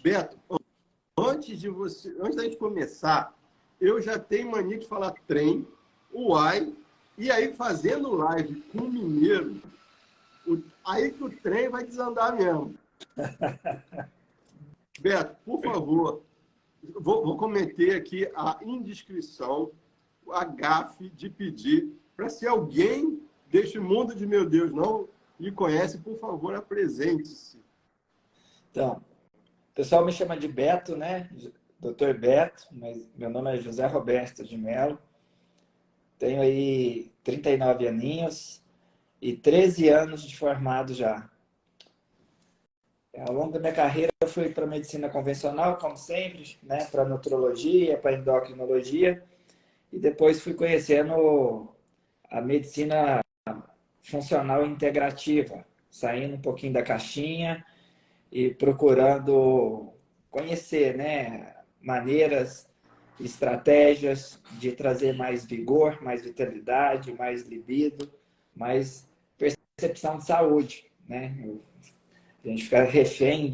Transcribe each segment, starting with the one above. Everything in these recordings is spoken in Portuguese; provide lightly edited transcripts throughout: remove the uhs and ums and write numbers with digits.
Beto, antes da gente começar, eu já tenho mania de falar trem, uai, e aí fazendo live com o mineiro, aí que o trem vai desandar mesmo. Beto, por favor, vou cometer aqui a indiscrição, a gafe de pedir para, se alguém deste mundo de meu Deus não lhe conhece, por favor, apresente-se. Então, o pessoal me chama de Beto, né? Dr. Beto, mas meu nome é José Roberto de Mello. Tenho aí 39 aninhos e 13 anos de formado já. Ao longo da minha carreira, eu fui para medicina convencional, como sempre, né? Para nutrologia, para endocrinologia, e depois fui conhecendo a medicina funcional integrativa, saindo um pouquinho da caixinha e procurando conhecer, né, maneiras, estratégias de trazer mais vigor, mais vitalidade, mais libido, mais percepção de saúde, né? A gente fica refém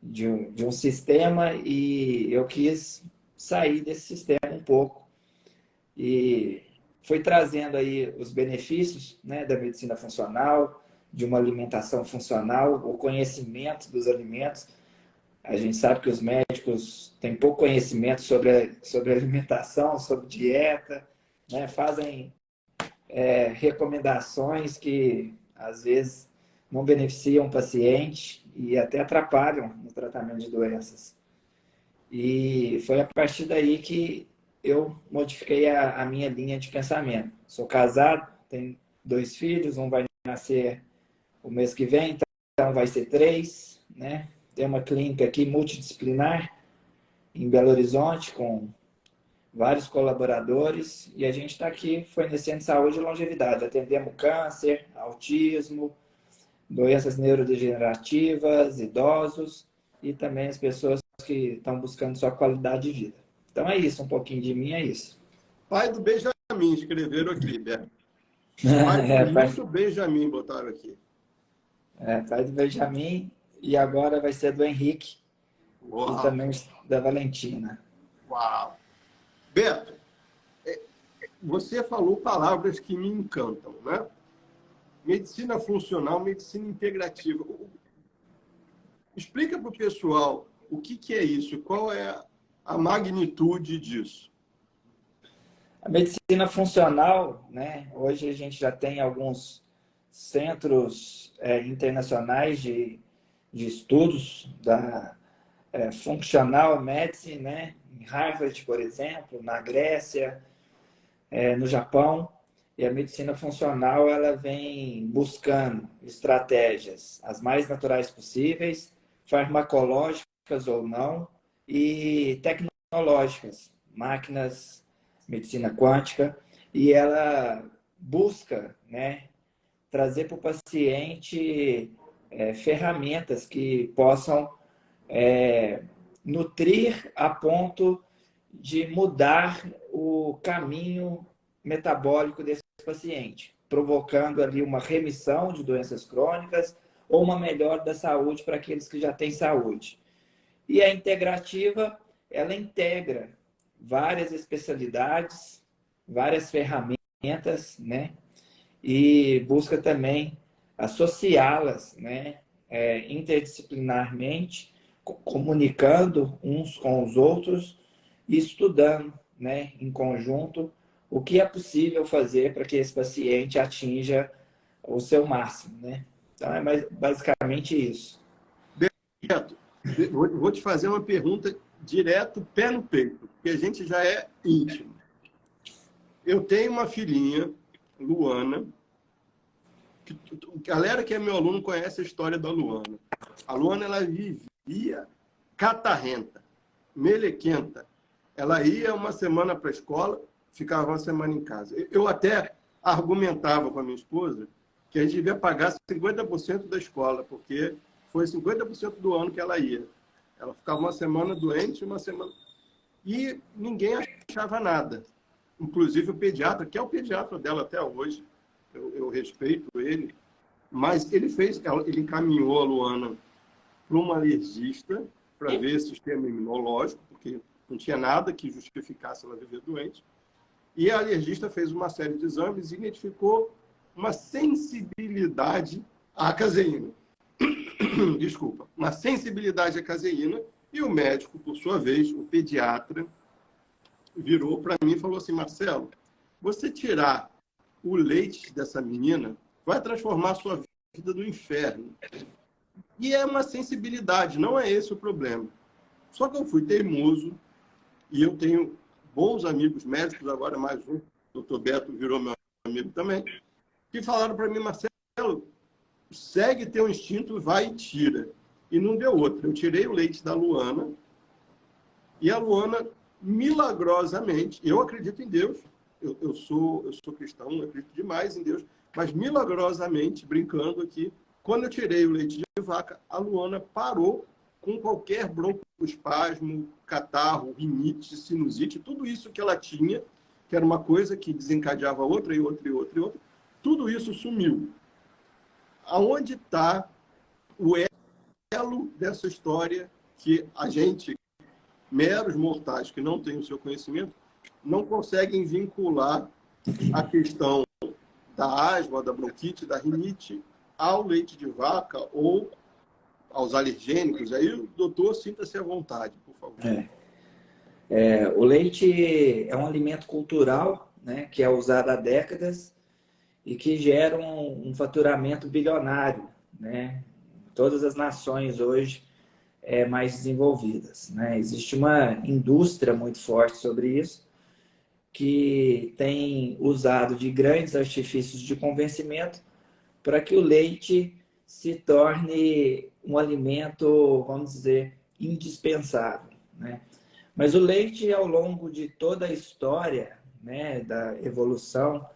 de um sistema e eu quis sair desse sistema um pouco e foi trazendo aí os benefícios, né, da medicina funcional, de uma alimentação funcional, o conhecimento dos alimentos. A gente sabe que os médicos têm pouco conhecimento sobre alimentação, sobre dieta, né? Fazem recomendações que, às vezes, não beneficiam o paciente e até atrapalham no tratamento de doenças. E foi a partir daí que eu modifiquei a minha linha de pensamento. Sou casado, tenho 2 filhos, um vai nascer o mês que vem, então vai ser 3, né? Tem uma clínica aqui multidisciplinar em Belo Horizonte com vários colaboradores e a gente está aqui fornecendo saúde e longevidade. Atendemos câncer, autismo, doenças neurodegenerativas, idosos e também as pessoas que estão buscando sua qualidade de vida. Então é isso, um pouquinho de mim é isso. Pai do Benjamin, escreveram aqui, Beto. Pai do Benjamin, botaram aqui. Pai do Benjamin e agora vai ser do Henrique. Uau. E também da Valentina. Uau! Beto, você falou palavras que me encantam, né? Medicina funcional, medicina integrativa. Explica para o pessoal o que é isso, qual é a magnitude disso. A medicina funcional, né? Hoje a gente já tem alguns centros internacionais de estudos da Functional Medicine, né? Em Harvard, por exemplo, na Grécia, no Japão. E a medicina funcional ela vem buscando estratégias as mais naturais possíveis, farmacológicas ou não, e tecnológicas, máquinas, medicina quântica, e ela busca, né, trazer para o paciente ferramentas que possam nutrir a ponto de mudar o caminho metabólico desse paciente, provocando ali uma remissão de doenças crônicas ou uma melhora da saúde para aqueles que já têm saúde. E a integrativa, ela integra várias especialidades, várias ferramentas, né? E busca também associá-las, né? Interdisciplinarmente, comunicando uns com os outros e estudando, né? Em conjunto, o que é possível fazer para que esse paciente atinja o seu máximo, né? Então, é basicamente isso. Beto, vou te fazer uma pergunta direto, pé no peito, porque a gente já é íntimo. Eu tenho uma filhinha, Luana, que galera que é meu aluno conhece a história da Luana. A Luana, ela vivia catarrenta, melequenta. Ela ia uma semana para a escola, ficava uma semana em casa. Eu até argumentava com a minha esposa que a gente devia pagar 50% da escola, porque foi 50% do ano que ela ia. Ela ficava uma semana doente, uma semana... E ninguém achava nada. Inclusive o pediatra, que é o pediatra dela até hoje, eu respeito ele, mas ele encaminhou a Luana para uma alergista para ver sistema imunológico, porque não tinha nada que justificasse ela viver doente. E a alergista fez uma série de exames e identificou uma sensibilidade à caseína. Desculpa, uma sensibilidade à caseína. E o médico, por sua vez, o pediatra, virou para mim e falou assim: Marcelo, você tirar o leite dessa menina vai transformar a sua vida no inferno. E é uma sensibilidade, não é esse o problema. Só que eu fui teimoso e eu tenho bons amigos médicos, agora mais um, o Dr. Beto virou meu amigo também, que falaram para mim: Marcelo, segue teu instinto, vai e tira. E não deu outra. Eu tirei o leite da Luana e a Luana, milagrosamente, eu acredito em Deus, eu sou cristão, eu acredito demais em Deus, mas milagrosamente, brincando aqui, quando eu tirei o leite de vaca, a Luana parou com qualquer broncoespasmo, catarro, rinite, sinusite, tudo isso que ela tinha, que era uma coisa que desencadeava outra e outra e outra e outra, tudo isso sumiu. Aonde está o elo dessa história que a gente, meros mortais que não têm o seu conhecimento, não conseguem vincular a questão da asma, da bronquite, da rinite ao leite de vaca ou aos alergênicos? Aí o doutor, sinta-se à vontade, por favor. O leite é um alimento cultural, né, que é usado há décadas e que gera um faturamento bilionário, né? Todas as nações hoje mais desenvolvidas, né? Existe uma indústria muito forte sobre isso, que tem usado de grandes artifícios de convencimento para que o leite se torne um alimento, vamos dizer, indispensável, né? Mas o leite, ao longo de toda a história, né, da evolução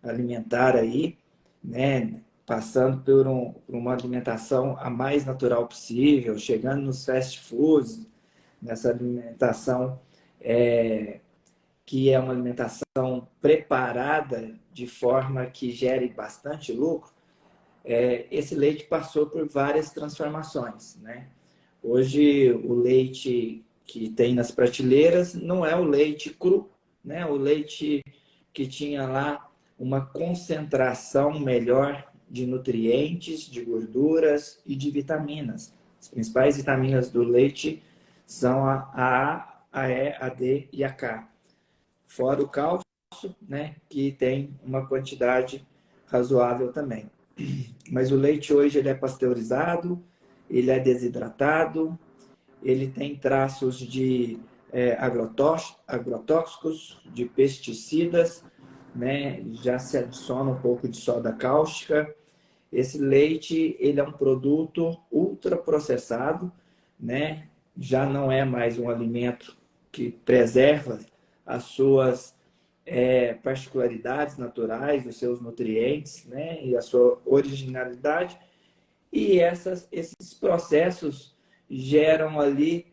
alimentar aí, né, passando por uma alimentação a mais natural possível, chegando nos fast foods, nessa alimentação que é uma alimentação preparada de forma que gere bastante lucro, esse leite passou por várias transformações, né? Hoje, o leite que tem nas prateleiras não é o leite cru, né? O leite que tinha lá uma concentração melhor de nutrientes, de gorduras e de vitaminas. As principais vitaminas do leite são a A, a E, a D e a K. Fora o cálcio, né, que tem uma quantidade razoável também. Mas o leite hoje ele é pasteurizado, ele é desidratado, ele tem traços de agrotóxicos, de pesticidas, né? Já se adiciona um pouco de soda cáustica. Esse leite ele é um produto ultraprocessado, né? Já não é mais um alimento que preserva as suas particularidades naturais, os seus nutrientes, né? E a sua originalidade. E esses processos geram ali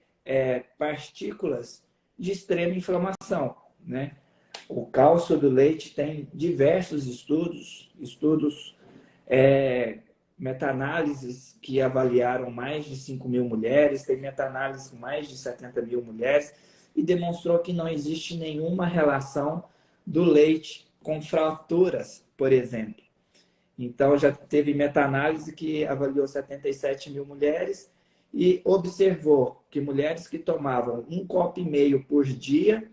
partículas de extrema inflamação, né? O cálcio do leite tem diversos estudos, meta-análises que avaliaram mais de 5.000 mulheres, tem meta-análises com mais de 70.000 mulheres, e demonstrou que não existe nenhuma relação do leite com fraturas, por exemplo. Então, já teve meta-análise que avaliou 77.000 mulheres e observou que mulheres que tomavam 1,5 copo por dia,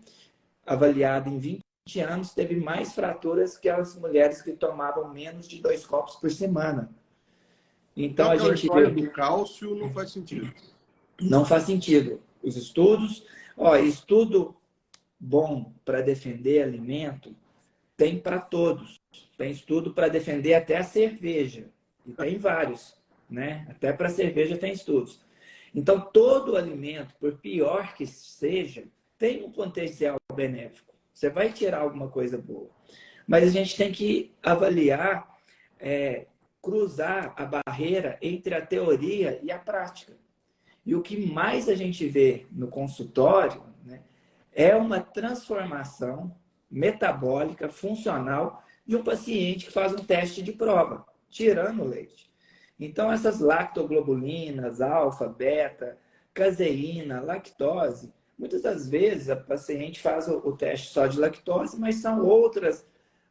avaliado em 20 anos, teve mais fraturas que as mulheres que tomavam menos de 2 copos por semana. Então, a gente história do cálcio não faz sentido. Não faz sentido. Os estudos... estudo bom para defender alimento tem para todos. Tem estudo para defender até a cerveja. E tem vários, né? Até para cerveja tem estudos. Então, todo alimento, por pior que seja, tem um potencial benéfico. Você vai tirar alguma coisa boa. Mas a gente tem que avaliar, cruzar a barreira entre a teoria e a prática. E o que mais a gente vê no consultório, né, é uma transformação metabólica, funcional, de um paciente que faz um teste de prova, tirando o leite. Então, essas lactoglobulinas, alfa, beta, caseína, lactose, muitas das vezes a paciente faz o teste só de lactose, mas são outras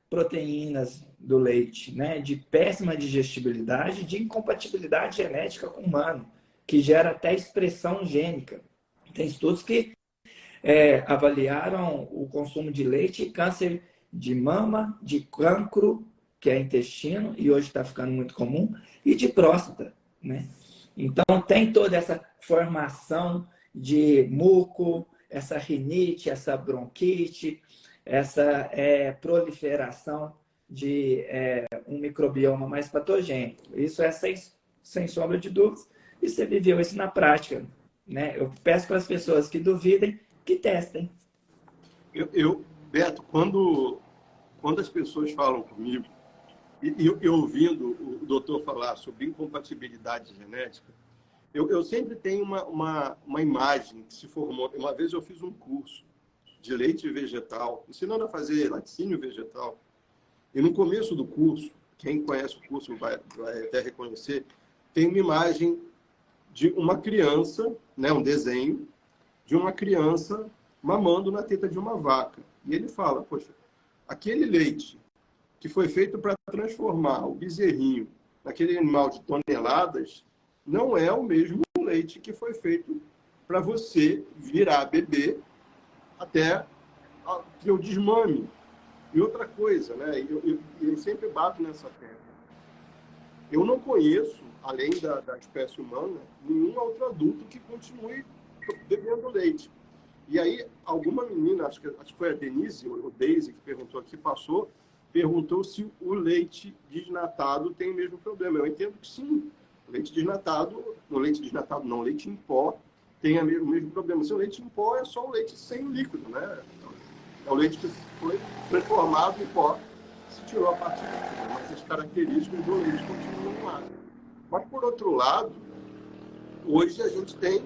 proteínas do leite, né? De péssima digestibilidade, de incompatibilidade genética com o humano, que gera até expressão gênica. Tem estudos que avaliaram o consumo de leite e câncer de mama, de cancro, que é intestino, e hoje está ficando muito comum, e de próstata, né? Então, tem toda essa formação de muco, essa rinite, essa bronquite, essa proliferação de um microbioma mais patogênico. Isso é sem sombra de dúvidas, e você viveu isso na prática, né? Eu peço para as pessoas que duvidem, que testem. Beto, quando as pessoas falam comigo, e ouvindo o doutor falar sobre incompatibilidade genética, eu sempre tenho uma imagem que se formou. Uma vez eu fiz um curso de leite vegetal, ensinando a fazer laticínio vegetal, e no começo do curso, quem conhece o curso vai até reconhecer, tem uma imagem de uma criança, né, um desenho, de uma criança mamando na teta de uma vaca. E ele fala, poxa, aquele leite que foi feito para transformar o bezerrinho naquele animal de toneladas, não é o mesmo leite que foi feito para você virar bebê até que eu desmame. E outra coisa, né? Eu sempre bato nessa tecla. Eu não conheço, além da espécie humana, nenhum outro adulto que continue bebendo leite. E aí, alguma menina, acho que foi a Denise ou Daisy, que perguntou aqui, perguntou se o leite desnatado tem o mesmo problema. Eu entendo que sim. Leite desnatado não, leite em pó tem o mesmo problema. Se o leite em pó é só o leite sem líquido, né? É o leite que foi transformado em pó, se tirou a parte líquida, mas as características do leite continuam lá. Mas, por outro lado, hoje a gente tem,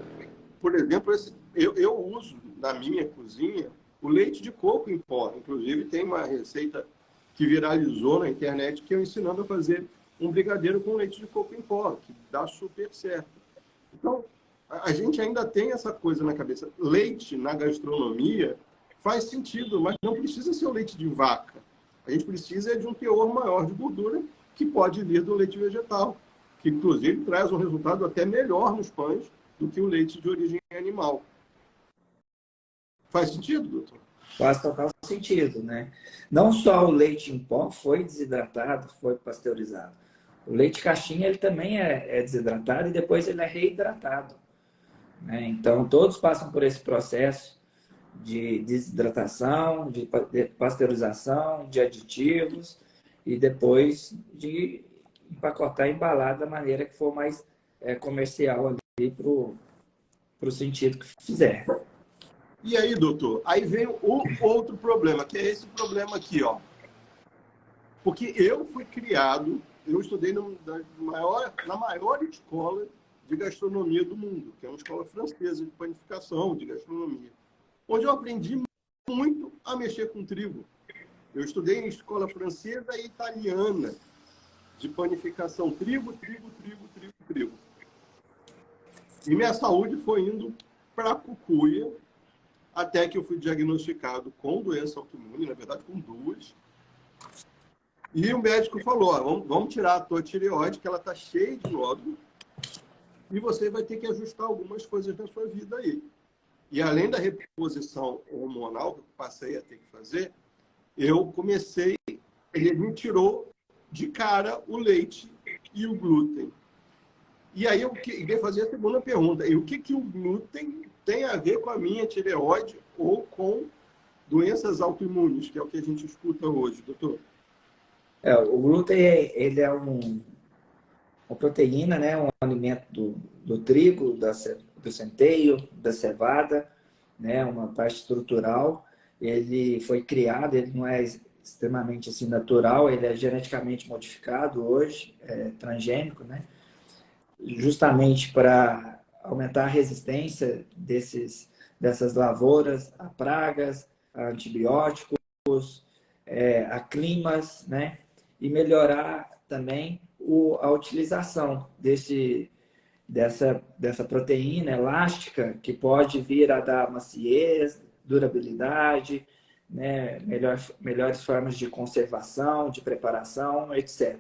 por exemplo, eu uso na minha cozinha o leite de coco em pó. Inclusive, tem uma receita que viralizou na internet que eu ensinando a fazer um brigadeiro com leite de coco em pó, que dá super certo. Então, a gente ainda tem essa coisa na cabeça. Leite na gastronomia faz sentido, mas não precisa ser o leite de vaca. A gente precisa de um teor maior de gordura que pode vir do leite vegetal, que inclusive traz um resultado até melhor nos pães do que o leite de origem animal. Faz sentido, doutor? Faz total sentido, né? Não só o leite em pó foi desidratado, foi pasteurizado. O leite caixinha, ele também é desidratado e depois ele é reidratado, né? Então, todos passam por esse processo de desidratação, de pasteurização, de aditivos e depois de empacotar e embalar da maneira que for mais comercial ali para o sentido que fizer. E aí, doutor? Aí vem o outro problema, que é esse problema aqui, ó. Porque eu fui criado, eu estudei na maior escola de gastronomia do mundo, que é uma escola francesa de panificação, de gastronomia, onde eu aprendi muito a mexer com trigo. Eu estudei em escola francesa e italiana de panificação, trigo. E minha saúde foi indo para a cucuia, até que eu fui diagnosticado com doença autoimune, na verdade com duas. E o médico falou, ó, vamos tirar a tua tireoide, que ela está cheia de nódulo, e você vai ter que ajustar algumas coisas na sua vida aí. E além da reposição hormonal que eu passei a ter que fazer, ele me tirou de cara o leite e o glúten. E aí eu queria fazer a segunda pergunta. E o que o glúten tem a ver com a minha tireoide ou com doenças autoimunes, que é o que a gente escuta hoje, doutor? O glúten ele é uma proteína, né? Um alimento do trigo, do centeio, da cevada, né? Uma parte estrutural. Ele foi criado, ele não é extremamente assim, natural, ele é geneticamente modificado hoje, transgênico, né? Justamente para aumentar a resistência dessas lavouras a pragas, a antibióticos, a climas, né? E melhorar também a utilização dessa proteína elástica que pode vir a dar maciez, durabilidade, né, melhores formas de conservação, de preparação, etc.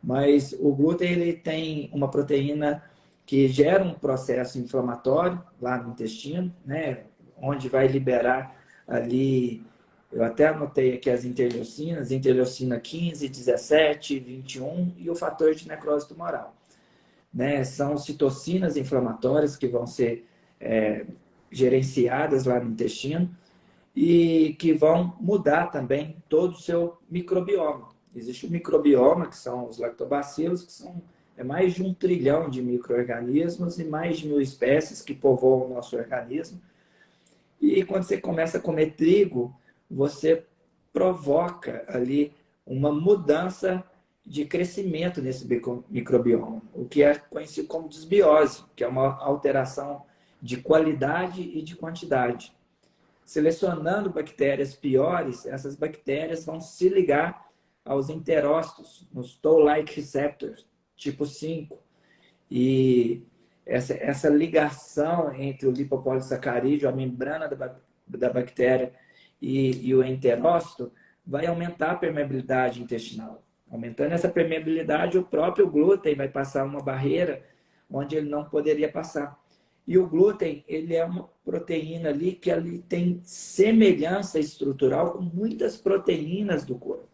Mas o glúten ele tem uma proteína que gera um processo inflamatório lá no intestino, né, onde vai liberar ali, eu até anotei aqui as interleucina 15, 17, 21 e o fator de necrose tumoral. Né? São citocinas inflamatórias que vão ser gerenciadas lá no intestino e que vão mudar também todo o seu microbioma. Existe o microbioma, que são os lactobacilos, que são mais de 1 trilhão de micro-organismos e mais de 1000 espécies que povoam o nosso organismo. E quando você começa a comer trigo, você provoca ali uma mudança de crescimento nesse microbioma, o que é conhecido como desbiose, que é uma alteração de qualidade e de quantidade. Selecionando bactérias piores, essas bactérias vão se ligar aos enterócitos, nos toll-like receptors, tipo 5. E essa ligação entre o lipopolissacarídeo, a membrana da bactéria e o enterócito, vai aumentar a permeabilidade intestinal. Aumentando essa permeabilidade, o próprio glúten vai passar uma barreira onde ele não poderia passar. E o glúten, ele é uma proteína ali que ali tem semelhança estrutural com muitas proteínas do corpo.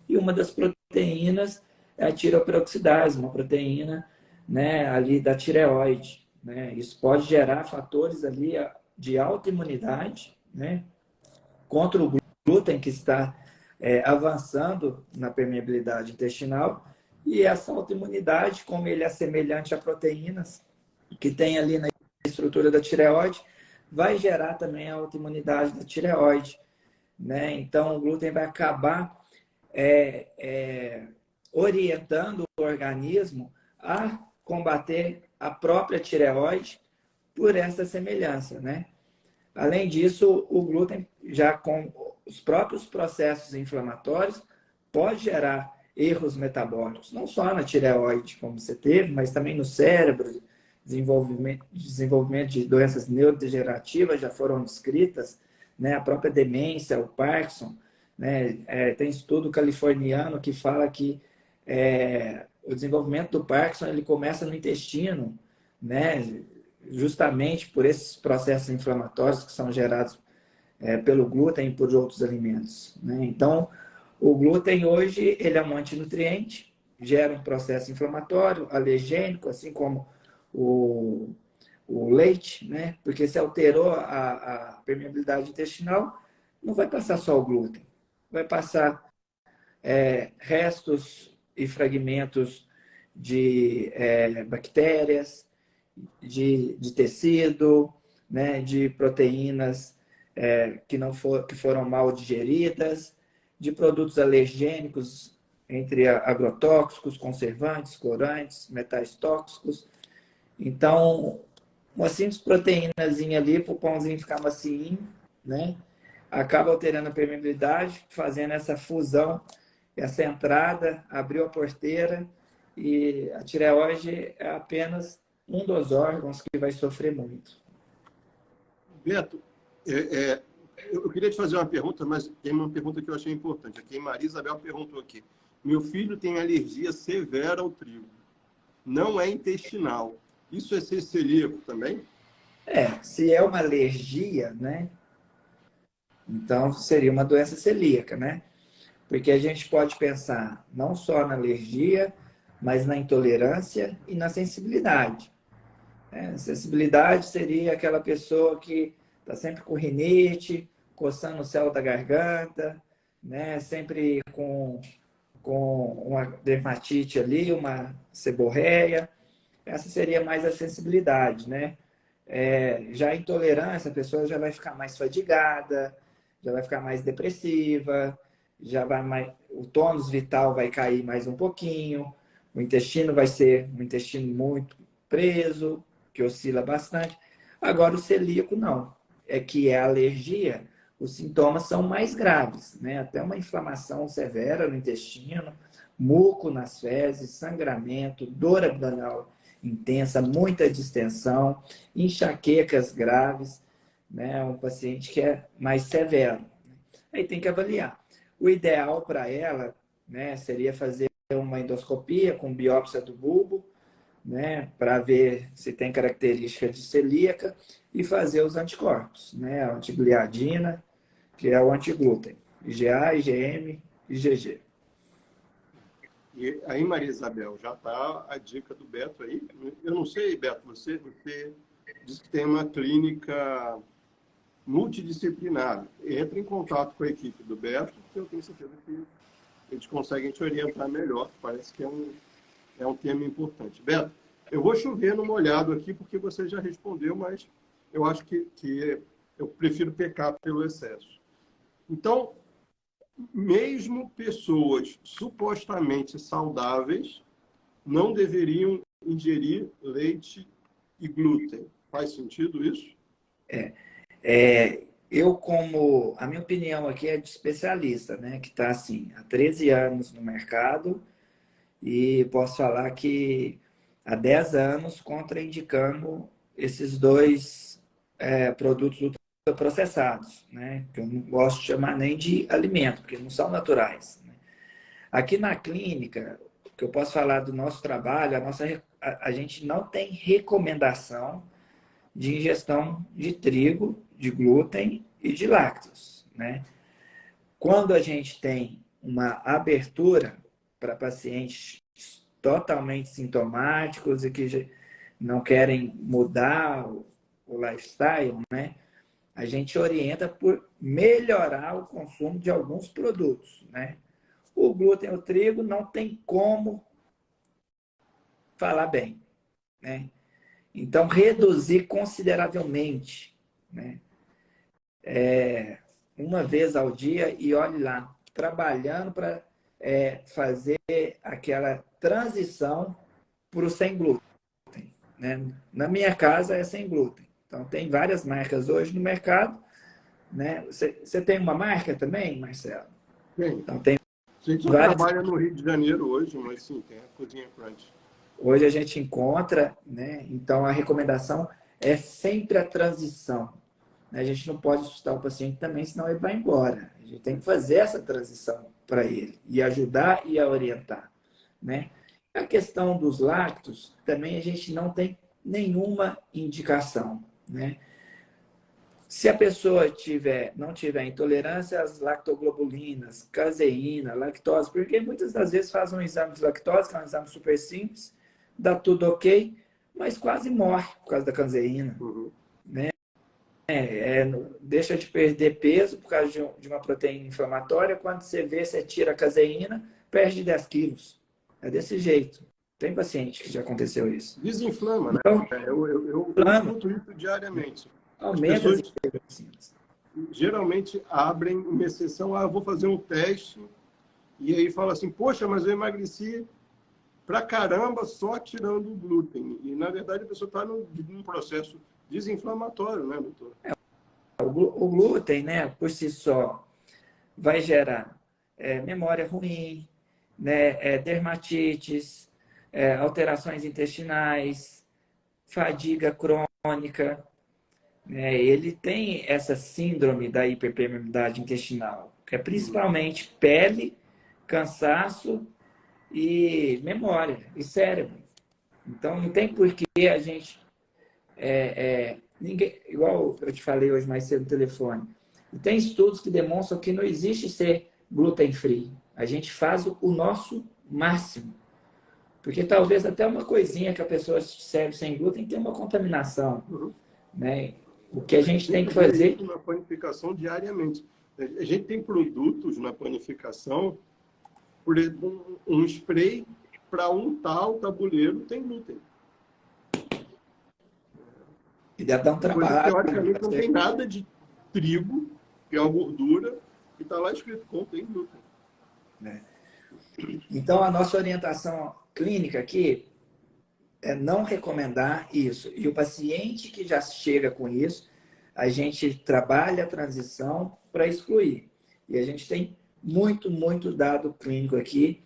E uma das proteínas é a tiroperoxidase, uma proteína, né, ali da tireoide, né? Isso pode gerar fatores ali de autoimunidade, né, contra o glúten que está avançando na permeabilidade intestinal. E essa autoimunidade, como ele é semelhante a proteínas que tem ali na estrutura da tireoide, vai gerar também a autoimunidade da tireoide, né? Então, o glúten vai acabar orientando o organismo a combater a própria tireoide por essa semelhança, né? Além disso, o glúten, já com os próprios processos inflamatórios, pode gerar erros metabólicos, não só na tireoide, como você teve, mas também no cérebro. Desenvolvimento de doenças neurodegenerativas já foram descritas, né? A própria demência, o Parkinson, né? Tem estudo californiano que fala que o desenvolvimento do Parkinson ele começa no intestino, né? Justamente por esses processos inflamatórios que são gerados pelo glúten e por outros alimentos, né? Então, o glúten hoje ele é um antinutriente, gera um processo inflamatório, alergênico, assim como o leite, né? Porque se alterou a permeabilidade intestinal, não vai passar só o glúten, vai passar restos e fragmentos de bactérias, de tecido, né? De proteínas que foram mal digeridas, de produtos alergênicos, entre agrotóxicos, conservantes, corantes, metais tóxicos. Então, uma simples proteínazinha ali para o pãozinho ficar macio, né? Acaba alterando a permeabilidade, fazendo essa fusão, essa entrada, abriu a porteira e a tireoide é apenas um dos órgãos que vai sofrer muito. Beto, eu queria te fazer uma pergunta, mas tem uma pergunta que eu achei importante. Aqui, Maria Isabel perguntou aqui. Meu filho tem alergia severa ao trigo. Não é intestinal. Isso é ser celíaco também? Se é uma alergia, né? Então, seria uma doença celíaca, né? Porque a gente pode pensar não só na alergia, mas na intolerância e na sensibilidade. Sensibilidade seria aquela pessoa que está sempre com rinite, coçando o céu da garganta, né? Sempre com uma dermatite ali, uma seborreia. Essa seria mais a sensibilidade, né? Já a intolerância, a pessoa já vai ficar mais fadigada, já vai ficar mais depressiva, o tônus vital vai cair mais um pouquinho, o intestino vai ser um intestino muito preso, que oscila bastante. Agora, o celíaco não. Que a alergia, os sintomas são mais graves, né? Até uma inflamação severa no intestino, muco nas fezes, sangramento, dor abdominal intensa, muita distensão, enxaquecas graves, né? Um paciente que é mais severo. Aí tem que avaliar. O ideal para ela, né, seria fazer uma endoscopia com biópsia do bulbo, né, para ver se tem característica de celíaca e fazer os anticorpos, né, a antigliadina, que é o antiglúten, IgA, IgM, IgG. E aí, Maria Isabel, já está a dica do Beto aí. Eu não sei, Beto, você disse que tem uma clínica multidisciplinar. Entra em contato com a equipe do Beto, que eu tenho certeza que eles conseguem te orientar melhor. Parece que é um tema importante. Beto, eu vou chover no molhado aqui, porque você já respondeu, mas eu acho que eu prefiro pecar pelo excesso. Então, mesmo pessoas supostamente saudáveis não deveriam ingerir leite e glúten. Faz sentido isso? A minha opinião aqui é de especialista, né, que está assim, há 13 anos no mercado e posso falar que há 10 anos contraindicando esses dois produtos ultraprocessados, né, que eu não gosto de chamar nem de alimento, porque não são naturais, né? Aqui na clínica, que eu posso falar do nosso trabalho, a gente não tem recomendação de ingestão de trigo, de glúten e de lácteos, né? Quando a gente tem uma abertura para pacientes totalmente sintomáticos e que não querem mudar o lifestyle, né? A gente orienta por melhorar o consumo de alguns produtos, né? O glúten e o trigo não tem como falar bem, né? Então, reduzir consideravelmente, né? Uma vez ao dia e olhe lá, trabalhando para fazer aquela transição para o sem glúten, né? Na minha casa é sem glúten. Então, tem várias marcas hoje no mercado, né? Você tem uma marca também, Marcelo? Tem. Então, tem A gente só várias. trabalha no Rio de Janeiro hoje, mas sim, tem a Cozinha Crunch. Hoje a gente encontra, né? Então, a recomendação é sempre a transição. A gente não pode assustar o paciente também, senão ele vai embora. A gente tem que fazer essa transição para ele e ajudar e a orientar, né? A questão dos lácteos, também a gente não tem nenhuma indicação, né? Se a pessoa não tiver intolerância às lactoglobulinas, caseína, lactose, porque muitas das vezes faz um exame de lactose, que é um exame super simples, dá tudo ok, mas quase morre por causa da caseína. Uhum. Deixa de perder peso por causa de uma proteína inflamatória. Quando você vê, você tira a caseína, perde 10 quilos. É desse jeito. Tem paciente que já aconteceu isso. Desinflama, né? Então, Eu escuto isso diariamente. As aumenta as pessoas interferências. geralmente abrem uma exceção, eu vou fazer um teste, e aí fala assim, poxa, mas eu emagreci pra caramba só tirando o glúten. E, na verdade, a pessoa está num processo desinflamatório, né, doutor? O glúten, né, por si só, vai gerar memória ruim, né, dermatites, alterações intestinais, fadiga crônica, né? Ele tem essa síndrome da hiperpermeabilidade intestinal, que é principalmente pele, cansaço e memória e cérebro. Então, não tem por que a gente ninguém, igual eu te falei hoje mais cedo no telefone, tem estudos que demonstram que não existe ser gluten free. A gente faz o nosso máximo. Porque talvez até uma coisinha que a pessoa serve sem glúten tem uma contaminação, né? O que a gente tem que fazer... isso na panificação diariamente. A gente tem produtos na panificação, por exemplo, um spray para untar o tabuleiro tem glúten. E deve dar um Coisa que, trabalho. teoricamente, não tem nada de trigo, que é uma gordura, e está lá escrito contém glúten. Então, a nossa orientação clínica aqui é não recomendar isso. E o paciente que já chega com isso, a gente trabalha a transição para excluir. E a gente tem muito dado clínico aqui,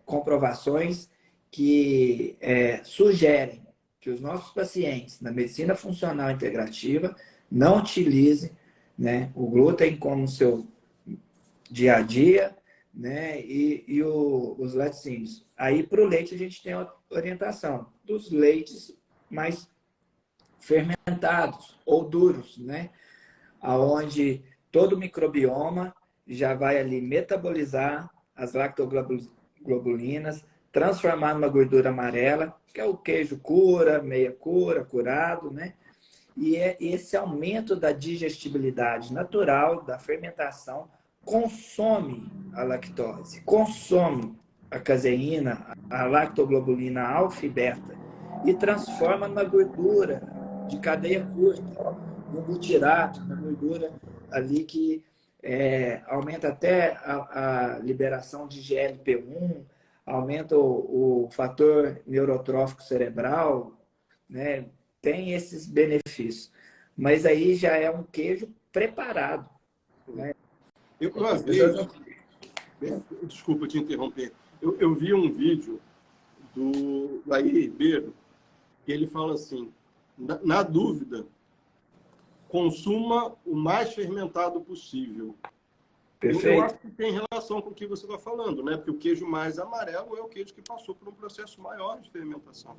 comprovações que sugerem que os nossos pacientes na medicina funcional integrativa não utilizem, né, o glúten como seu dia a dia, né, os laticínios. Aí, para o leite, a gente tem a orientação dos leites mais fermentados ou duros, né, aonde todo o microbioma já vai ali metabolizar as lactoglobulinas, transformar numa gordura amarela, que é o queijo cura, meia cura, curado, né? E esse aumento da digestibilidade natural, da fermentação, consome a lactose, consome a caseína, a lactoglobulina alfa e beta, e transforma numa gordura de cadeia curta, no butirato, uma gordura ali que aumenta até a liberação de GLP-1, aumenta o fator neurotrófico cerebral, né? Tem esses benefícios. Mas aí já é um queijo preparado, né? Eu, uma vez, desculpa te interromper, eu vi um vídeo do Laí Ribeiro, que ele fala assim, na dúvida, consuma o mais fermentado possível. Eu acho que tem relação com o que você está falando, né? Porque o queijo mais amarelo é o queijo que passou por um processo maior de fermentação.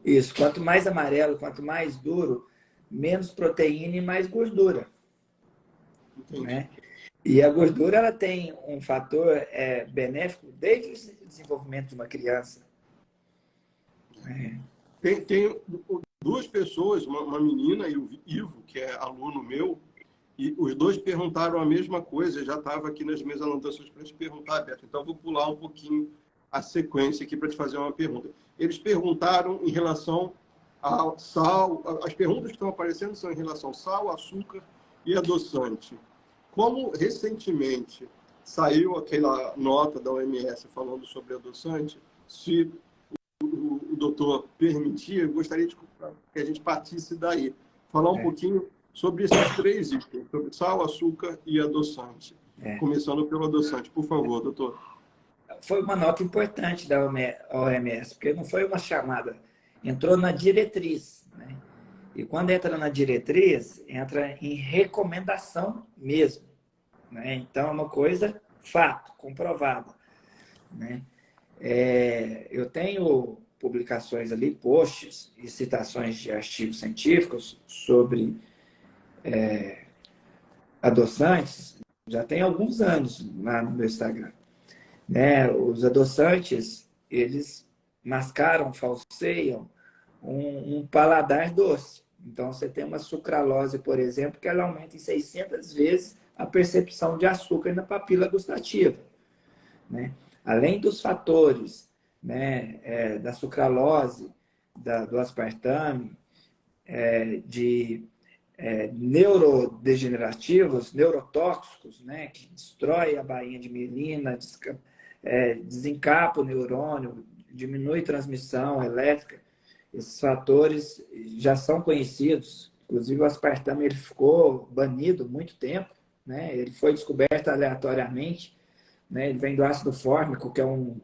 Isso, quanto mais amarelo, quanto mais duro, menos proteína e mais gordura. Né? E a gordura ela tem um fator benéfico desde o desenvolvimento de uma criança. Tem duas pessoas, uma menina e o Ivo, que é aluno meu, e os dois perguntaram a mesma coisa. Eu já estava aqui nas minhas anotações para te perguntar, Beto. Então, eu vou pular um pouquinho a sequência aqui para te fazer uma pergunta. Eles perguntaram em relação ao sal. As perguntas que estão aparecendo são em relação ao sal, açúcar e adoçante. Como recentemente saiu aquela nota da OMS falando sobre adoçante, se o doutor permitir, eu gostaria que a gente partisse daí. Falar um pouquinho sobre esses três itens, sobre sal, açúcar e adoçante. Começando pelo adoçante, por favor, doutor. Foi uma nota importante da OMS, porque não foi uma chamada, entrou na diretriz, né? E quando entra na diretriz, entra em recomendação mesmo, né? Então, é uma coisa fato, comprovada, né? Eu tenho publicações ali, posts e citações de artigos científicos sobre adoçantes, já tem alguns anos lá no meu Instagram. Né? Os adoçantes, eles mascaram, falseiam um paladar doce. Então, você tem uma sucralose, por exemplo, que ela aumenta em 600 vezes a percepção de açúcar na papila gustativa. Né? Além dos fatores, né, da sucralose, do aspartame, de neurodegenerativos, neurotóxicos, né, que destrói a bainha de mielina, desencapa o neurônio, diminui transmissão elétrica. Esses fatores já são conhecidos. Inclusive, o aspartame ele ficou banido muito tempo, né? Ele foi descoberto aleatoriamente, né? Ele vem do ácido fórmico, que é um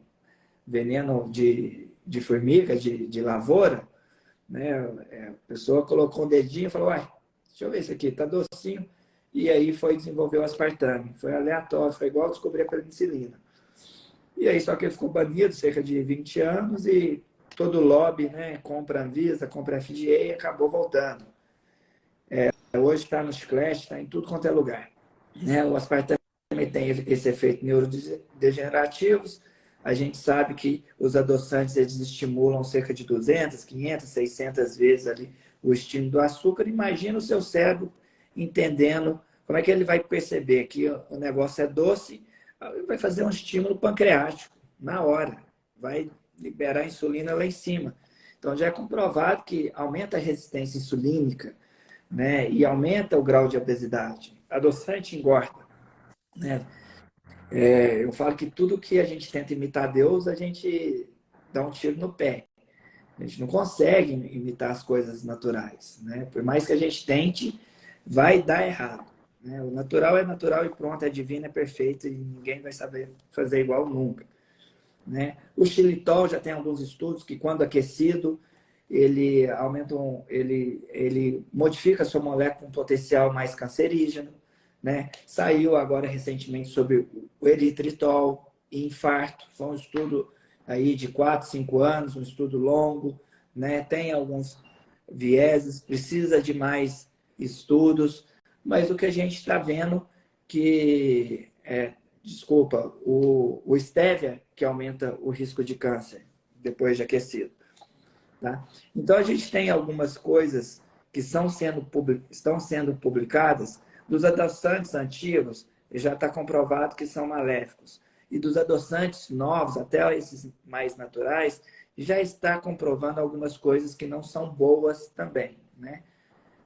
veneno de formiga, de lavoura, né? A pessoa colocou um dedinho e falou: uai, deixa eu ver isso aqui, tá docinho. E aí foi desenvolver o aspartame. Foi aleatório, foi igual descobrir a penicilina. E aí, só que ele ficou banido cerca de 20 anos e todo lobby, né, compra Anvisa, compra FDA e acabou voltando. Hoje está no chiclete, está em tudo quanto é lugar. Né? O aspartame tem esse efeito neurodegenerativos. A gente sabe que os adoçantes eles estimulam cerca de 200, 500, 600 vezes ali o estímulo do açúcar. Imagina o seu cérebro entendendo como é que ele vai perceber que o negócio é doce. Ele vai fazer um estímulo pancreático na hora, vai liberar a insulina lá em cima. Então, já é comprovado que aumenta a resistência insulínica, né, e aumenta o grau de obesidade. Adoçante engorda. Né? Eu falo que tudo que a gente tenta imitar Deus, a gente dá um tiro no pé. A gente não consegue imitar as coisas naturais. Né? Por mais que a gente tente, vai dar errado. Né? O natural é natural e pronto, é divino, é perfeito e ninguém vai saber fazer igual nunca. né? O xilitol já tem alguns estudos que, quando aquecido, ele modifica a sua molécula com um potencial mais cancerígeno, né? Saiu agora recentemente sobre o eritritol e infarto. Foi um estudo aí de 4, 5 anos, um estudo longo, né? Tem alguns vieses, precisa de mais estudos, mas o que a gente está vendo que, desculpa, o stevia que aumenta o risco de câncer depois de aquecido. Tá? Então, a gente tem algumas coisas que estão sendo publicadas dos adoçantes antigos, e já está comprovado que são maléficos. E dos adoçantes novos, até esses mais naturais, já está comprovando algumas coisas que não são boas também. Né?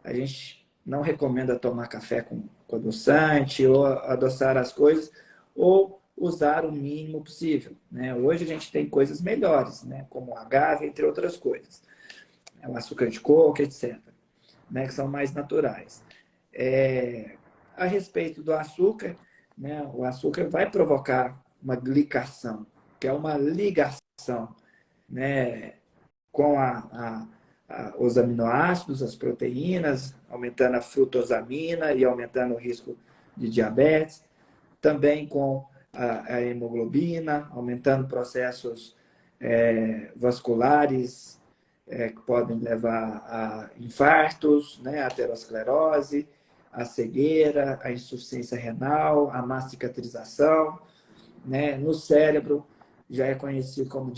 A gente não recomenda tomar café com adoçante ou adoçar as coisas, ou usar o mínimo possível. Né? Hoje a gente tem coisas melhores, né? Como o agave, entre outras coisas. O açúcar de coco, etc. Né? Que são mais naturais. A respeito do açúcar, né? O açúcar vai provocar uma glicação, que é uma ligação, né? Com os aminoácidos, as proteínas, aumentando a frutosamina e aumentando o risco de diabetes. Também com a hemoglobina, aumentando processos vasculares que podem levar a infartos, né, a aterosclerose, a cegueira, a insuficiência renal, a má cicatrização, né? No cérebro já é conhecido como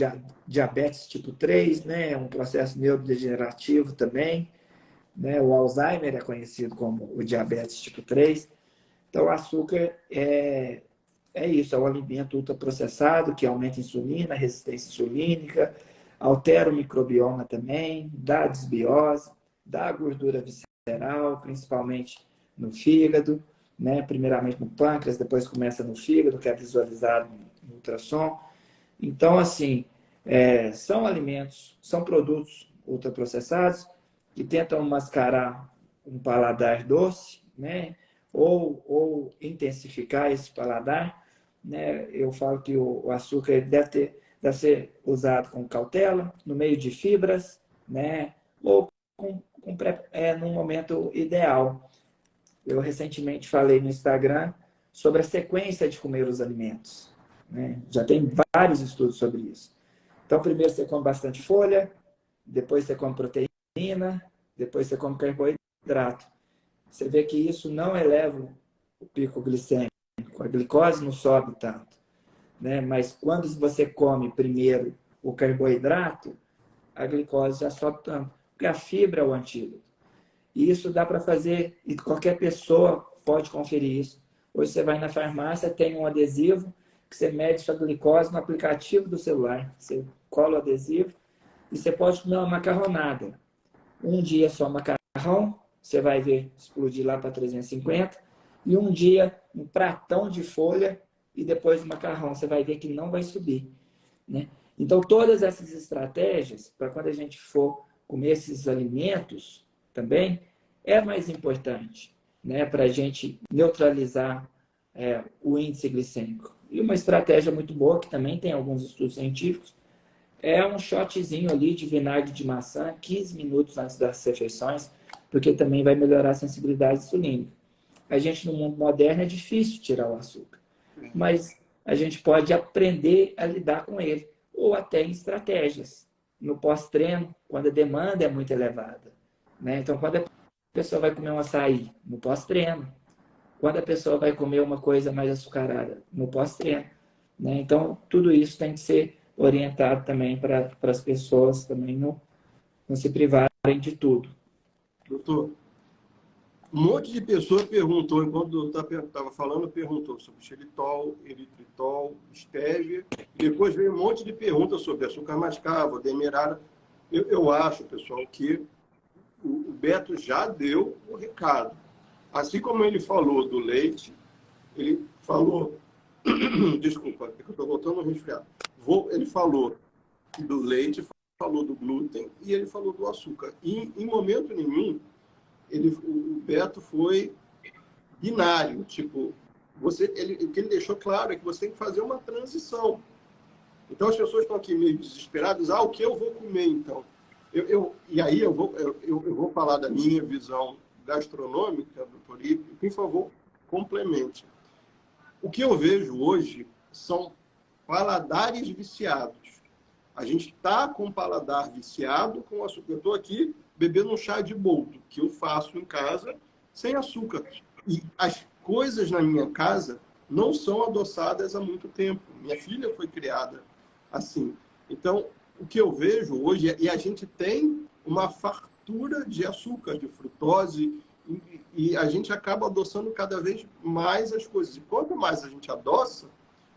diabetes tipo 3, né? É um processo neurodegenerativo também, né? O Alzheimer é conhecido como o diabetes tipo 3. Então, o açúcar é isso, é um alimento ultraprocessado que aumenta a insulina, a resistência insulínica, altera o microbioma também, dá desbiose, dá gordura visceral, principalmente no fígado, né? Primeiramente no pâncreas, depois começa no fígado, que é visualizado no ultrassom. Então, assim, são alimentos, são produtos ultraprocessados que tentam mascarar um paladar doce, né? Ou intensificar esse paladar, né? Eu falo que o açúcar deve ser usado com cautela, no meio de fibras, né? Ou num momento ideal. Eu recentemente falei no Instagram sobre a sequência de comer os alimentos, né? Já tem vários estudos sobre isso. Então, primeiro você come bastante folha, depois você come proteína, depois você come carboidrato. Você vê que isso não eleva o pico glicêmico, a glicose não sobe tanto, né? Mas quando você come primeiro o carboidrato, a glicose já sobe tanto, porque a fibra é o antídoto. E isso dá para fazer, e qualquer pessoa pode conferir isso. Hoje você vai na farmácia, tem um adesivo que você mede sua glicose no aplicativo do celular. Você cola o adesivo e você pode comer uma macarronada. Um dia só macarrão, você vai ver explodir lá para 350. E um dia um pratão de folha e depois o macarrão. Você vai ver que não vai subir. Né? Então, todas essas estratégias, para quando a gente for comer esses alimentos também, é mais importante, né? Para a gente neutralizar o índice glicêmico. E uma estratégia muito boa, que também tem alguns estudos científicos, é um shotzinho ali de vinagre de maçã 15 minutos antes das refeições, porque também vai melhorar a sensibilidade insulínica. A gente, no mundo moderno, é difícil tirar o açúcar, mas a gente pode aprender a lidar com ele, ou até em estratégias. No pós-treino, quando a demanda é muito elevada. Né? Então, quando a pessoa vai comer um açaí, no pós-treino. Quando a pessoa vai comer uma coisa mais açucarada, no pós-treino. Né? Então, tudo isso tem que ser orientado também para as pessoas também não se privarem de tudo. Doutor, um monte de pessoa perguntou, enquanto o doutor estava falando, perguntou sobre xilitol, eritritol, stevia, e depois veio um monte de perguntas sobre açúcar mascavo, demerara. Eu acho, pessoal, que o Beto já deu o recado. Assim como ele falou do leite, ele falou... Desculpa, é que eu estou voltando a resfriar. Ele falou do leite, falou do glúten e ele falou do açúcar. E, em momento nenhum, o Beto foi binário. Tipo, o que ele deixou claro é que você tem que fazer uma transição. Então, as pessoas estão aqui meio desesperadas. O que eu vou comer, então? E aí eu vou falar da minha visão gastronômica, doutor, e, por favor, complemente. O que eu vejo hoje são paladares viciados. A gente está com o paladar viciado com açúcar. Eu estou aqui bebendo um chá de boldo, que eu faço em casa, sem açúcar. E as coisas na minha casa não são adoçadas há muito tempo. Minha filha foi criada assim. Então, o que eu vejo hoje, e a gente tem uma fartura de açúcar, de frutose, e a gente acaba adoçando cada vez mais as coisas. E quanto mais a gente adoça,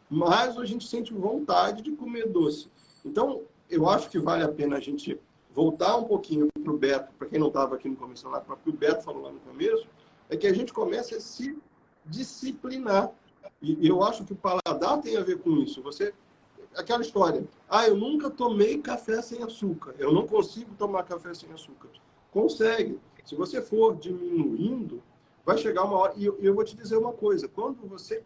mais a gente sente vontade de comer doce. Então, eu acho que vale a pena a gente voltar um pouquinho para o Beto, para quem não estava aqui no começo, lá, para o que o Beto falou lá no começo, é que a gente comece a se disciplinar. E eu acho que o paladar tem a ver com isso. Aquela história, eu nunca tomei café sem açúcar, eu não consigo tomar café sem açúcar. Consegue. Se você for diminuindo, vai chegar uma hora, e eu vou te dizer uma coisa, quando você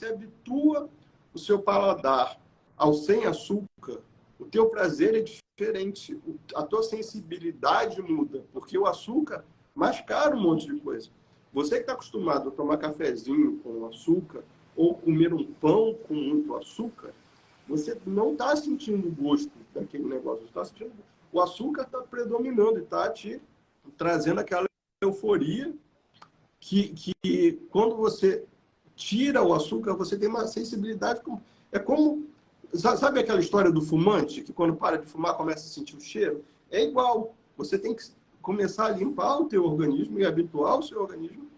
habitua o seu paladar ao sem açúcar, o teu prazer é diferente, a tua sensibilidade muda, porque o açúcar mascara um monte de coisa. Você que está acostumado a tomar cafezinho com açúcar, ou comer um pão com muito açúcar, você não está sentindo o gosto daquele negócio. Você está sentindo... O açúcar está predominando e está te trazendo aquela euforia que quando você tira o açúcar, você tem uma sensibilidade... É como... Sabe aquela história do fumante, que quando para de fumar começa a sentir o cheiro? É igual. Você tem que começar a limpar o teu organismo e habituar o seu organismo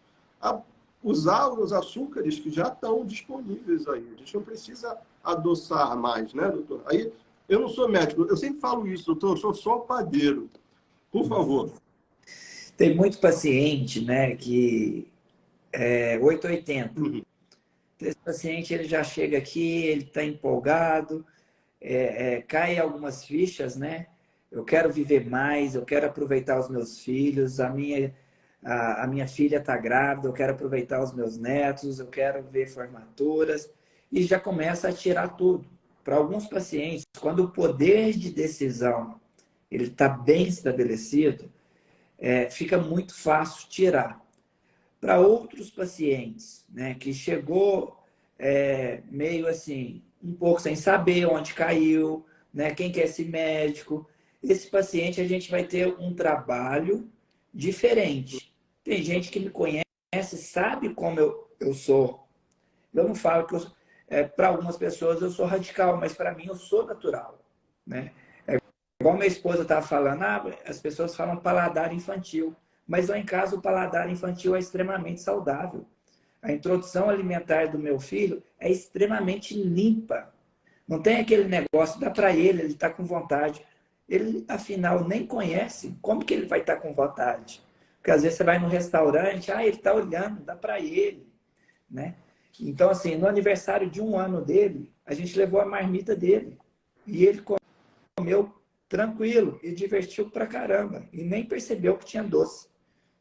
a usar os açúcares que já estão disponíveis aí. A gente não precisa adoçar mais, né, doutor? Aí, eu não sou médico, eu sempre falo isso, doutor, eu sou só padeiro. Por favor. Tem muito paciente, né, que é 880. Uhum. Esse paciente, ele já chega aqui, ele está empolgado, cai algumas fichas, né? Eu quero viver mais, eu quero aproveitar os meus filhos, a minha filha está grávida, eu quero aproveitar os meus netos, eu quero ver formaturas, e já começa a tirar tudo. Para alguns pacientes, quando o poder de decisão ele está bem estabelecido, fica muito fácil tirar. Para outros pacientes, né, que chegou meio assim, um pouco sem saber onde caiu, né, quem quer esse médico, esse paciente a gente vai ter um trabalho diferente. Tem gente que me conhece, sabe como eu sou. Eu não falo que para algumas pessoas eu sou radical, mas para mim eu sou natural, né? Igual minha esposa estava falando, as pessoas falam paladar infantil, mas lá em casa o paladar infantil é extremamente saudável. A introdução alimentar do meu filho é extremamente limpa. Não tem aquele negócio, dá para ele está com vontade. Ele, afinal, nem conhece. Como que ele vai estar com vontade? Porque às vezes você vai no restaurante, ele está olhando, dá para ele, né? Então, assim, no aniversário de 1 ano dele, a gente levou a marmita dele. E ele comeu tranquilo e divertiu pra caramba. E nem percebeu que tinha doce,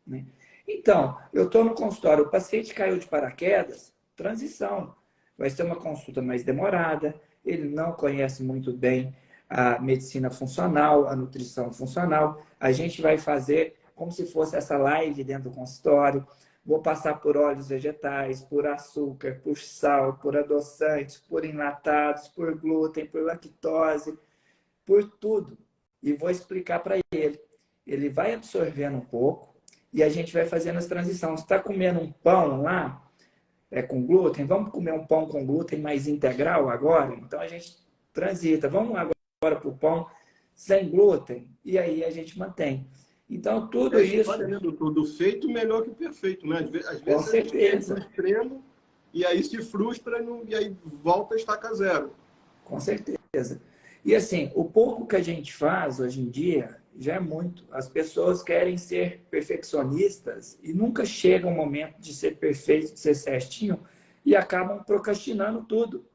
né? Então, eu estou no consultório, o paciente caiu de paraquedas, transição. Vai ser uma consulta mais demorada, ele não conhece muito bem a medicina funcional, a nutrição funcional. A gente vai fazer como se fosse essa live dentro do consultório. Vou passar por óleos vegetais, por açúcar, por sal, por adoçantes, por enlatados, por glúten, por lactose, por tudo. E vou explicar para ele. Ele vai absorvendo um pouco e a gente vai fazendo as transições. Você está comendo um pão lá, com glúten? Vamos comer um pão com glúten mais integral agora? Então a gente transita. Vamos agora para o pão sem glúten? E aí a gente mantém. Então, tudo isso... Olha, né, doutor, do feito melhor que o perfeito, né? Às Com vezes certeza. A gente quer extremo e aí se frustra e aí volta a estaca zero. Com certeza. E assim, o pouco que a gente faz hoje em dia já é muito. As pessoas querem ser perfeccionistas e nunca chega o momento de ser perfeito, de ser certinho, e acabam procrastinando tudo,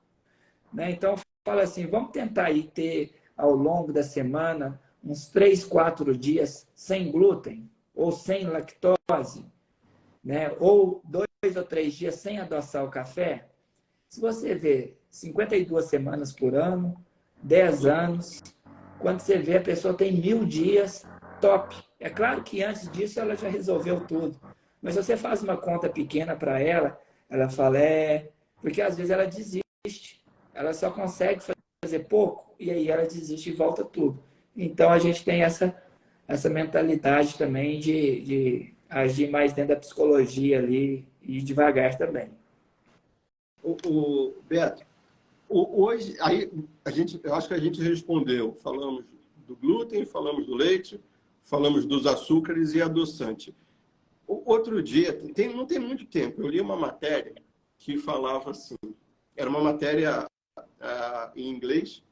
né? Então, fala assim, vamos tentar aí ter, ao longo da semana, uns 3, 4 dias sem glúten, ou sem lactose, né? Ou 2 ou 3 dias sem adoçar o café. Se você ver, 52 semanas por ano, 10 anos. Quando você vê, a pessoa tem 1000 dias, top. É claro que antes disso ela já resolveu tudo. Mas se você faz uma conta pequena para ela, ela fala, porque às vezes ela desiste. Ela só consegue fazer pouco e aí ela desiste e volta tudo. Então a gente tem essa mentalidade também de agir mais dentro da psicologia ali e devagar também. Beto, hoje, aí, eu acho que a gente respondeu. Falamos do glúten, falamos do leite, falamos dos açúcares e adoçante. Outro dia, não tem muito tempo, eu li uma matéria que falava assim, era uma matéria em inglês,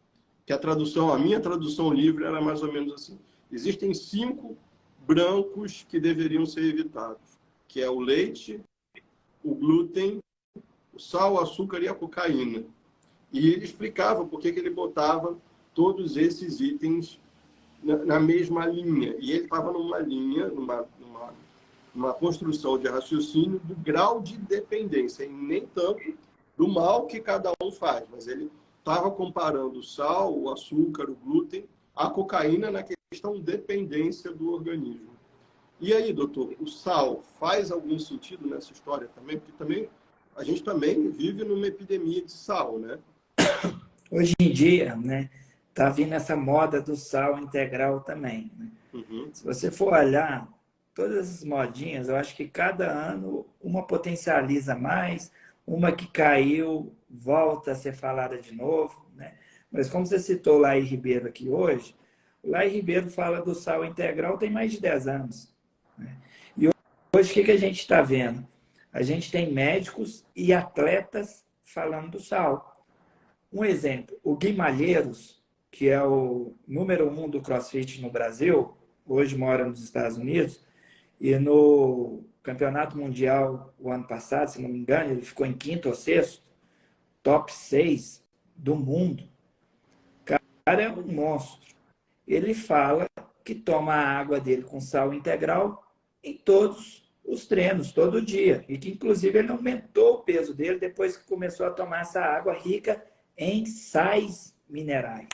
que a minha tradução livre era mais ou menos assim. Existem 5 brancos que deveriam ser evitados, que é o leite, o glúten, o sal, o açúcar e a cocaína. E ele explicava por que ele botava todos esses itens na mesma linha. E ele estava numa linha, numa construção de raciocínio do grau de dependência, e nem tanto do mal que cada um faz, mas ele estava comparando o sal, o açúcar, o glúten, a cocaína na questão dependência do organismo. E aí, doutor, o sal faz algum sentido nessa história também? Porque a gente também vive numa epidemia de sal, né? Hoje em dia, né, tá vindo essa moda do sal integral também, né? Uhum. Se você for olhar todas as modinhas, eu acho que cada ano uma potencializa mais, uma que caiu volta a ser falada de novo, né? Mas como você citou o Laí Ribeiro aqui hoje, o Laí Ribeiro fala do sal integral tem mais de 10 anos, né? E hoje o que a gente está vendo? A gente tem médicos e atletas falando do sal. Um exemplo, o Gui Malheiros, que é o número 1 do CrossFit no Brasil, hoje mora nos Estados Unidos, e no Campeonato Mundial, o ano passado, se não me engano, ele ficou em 5º ou 6º, top 6 do mundo. O cara é um monstro. Ele fala que toma a água dele com sal integral em todos os treinos, todo dia. E que, inclusive, ele aumentou o peso dele depois que começou a tomar essa água rica em sais minerais.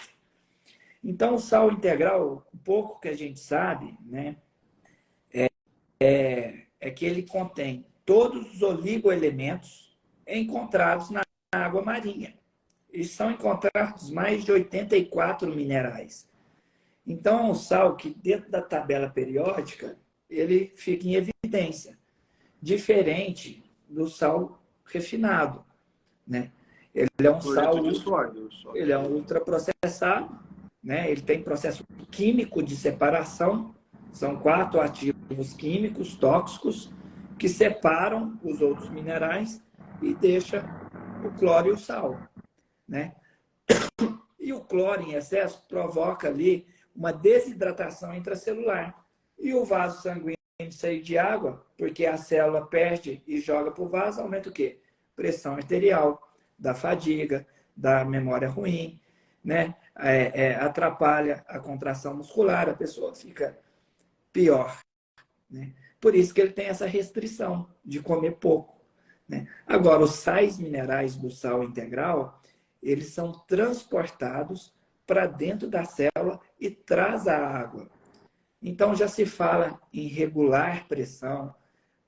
Então, o sal integral, o pouco que a gente sabe, né, é que ele contém todos os oligoelementos encontrados na água marinha. E são encontrados mais de 84 minerais. Então, é um sal que, dentro da tabela periódica, ele fica em evidência, diferente do sal refinado, né? Ele é um sal, ele é um ultraprocessado, né? Ele tem processo químico de separação, são 4 ativos químicos tóxicos que separam os outros minerais e deixa o cloro e o sal, né? E o cloro em excesso provoca ali uma desidratação intracelular. E o vaso sanguíneo cheio de água, porque a célula perde e joga para o vaso, aumenta o quê? Pressão arterial, da fadiga, da memória ruim, né? Atrapalha a contração muscular, a pessoa fica pior, né? Por isso que ele tem essa restrição de comer pouco, né? Agora, os sais minerais do sal integral, eles são transportados para dentro da célula e traz a água. Então, já se fala em regular pressão,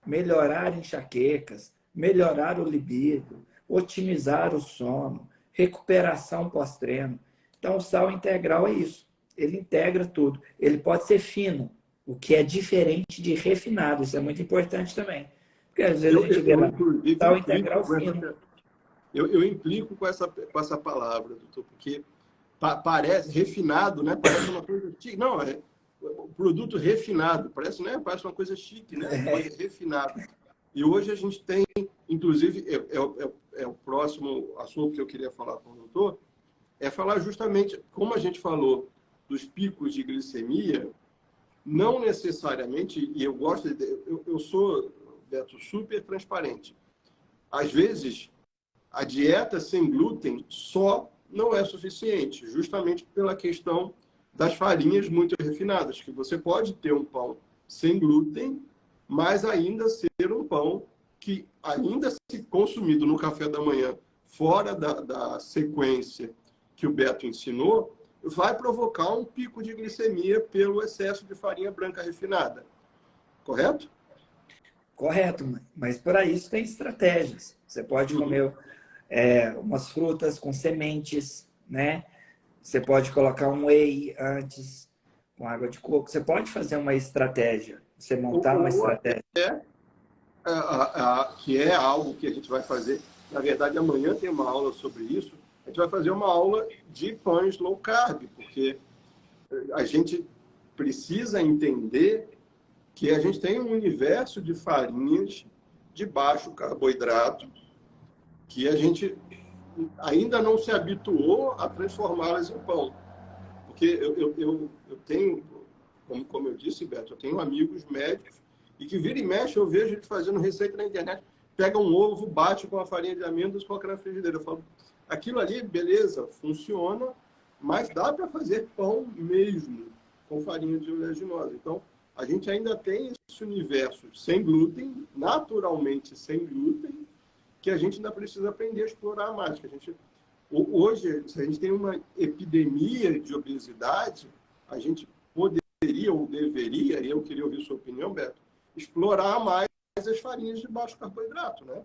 melhorar enxaquecas, melhorar o libido, otimizar o sono, recuperação pós-treino. Então, o sal integral é isso. Ele integra tudo. Ele pode ser fino, o que é diferente de refinado. Isso é muito importante também. Porque às vezes a gente vê lá, sal integral fino. Eu implico com essa palavra, doutor, porque parece refinado, né? Parece uma coisa chique. Não, é o produto refinado, parece uma coisa chique, né? Uma coisa refinada. E hoje a gente tem, inclusive, é o próximo assunto que eu queria falar com o doutor, é falar justamente, como a gente falou dos picos de glicemia, não necessariamente, e eu sou, Beto, super transparente. Às vezes, a dieta sem glúten só não é suficiente, justamente pela questão das farinhas muito refinadas, que você pode ter um pão sem glúten, mas ainda ser um pão que, ainda se consumido no café da manhã, fora da sequência que o Beto ensinou, vai provocar um pico de glicemia pelo excesso de farinha branca refinada. Correto? Correto, mas para isso tem estratégias. Você pode comer umas frutas com sementes, né? Você pode colocar um whey antes, com água de coco. Você pode fazer uma estratégia, você montar uma estratégia. Que é algo que a gente vai fazer. Na verdade, amanhã tem uma aula sobre isso. A gente vai fazer uma aula de pães low carb, porque a gente precisa entender que a gente tem um universo de farinhas de baixo carboidrato que a gente ainda não se habituou a transformá-las em pão. Porque eu tenho, como eu disse, Beto, eu tenho amigos médicos e que vira e mexe eu vejo ele fazendo receita na internet, pega um ovo, bate com a farinha de amêndoas e coloca na frigideira. Eu falo, aquilo ali, beleza, funciona, mas dá para fazer pão mesmo com farinha de oleaginosa. Então, a gente ainda tem esse universo sem glúten, naturalmente sem glúten, que a gente ainda precisa aprender a explorar mais. Hoje, se a gente tem uma epidemia de obesidade, a gente poderia ou deveria, e eu queria ouvir sua opinião, Beto, explorar mais as farinhas de baixo carboidrato, né?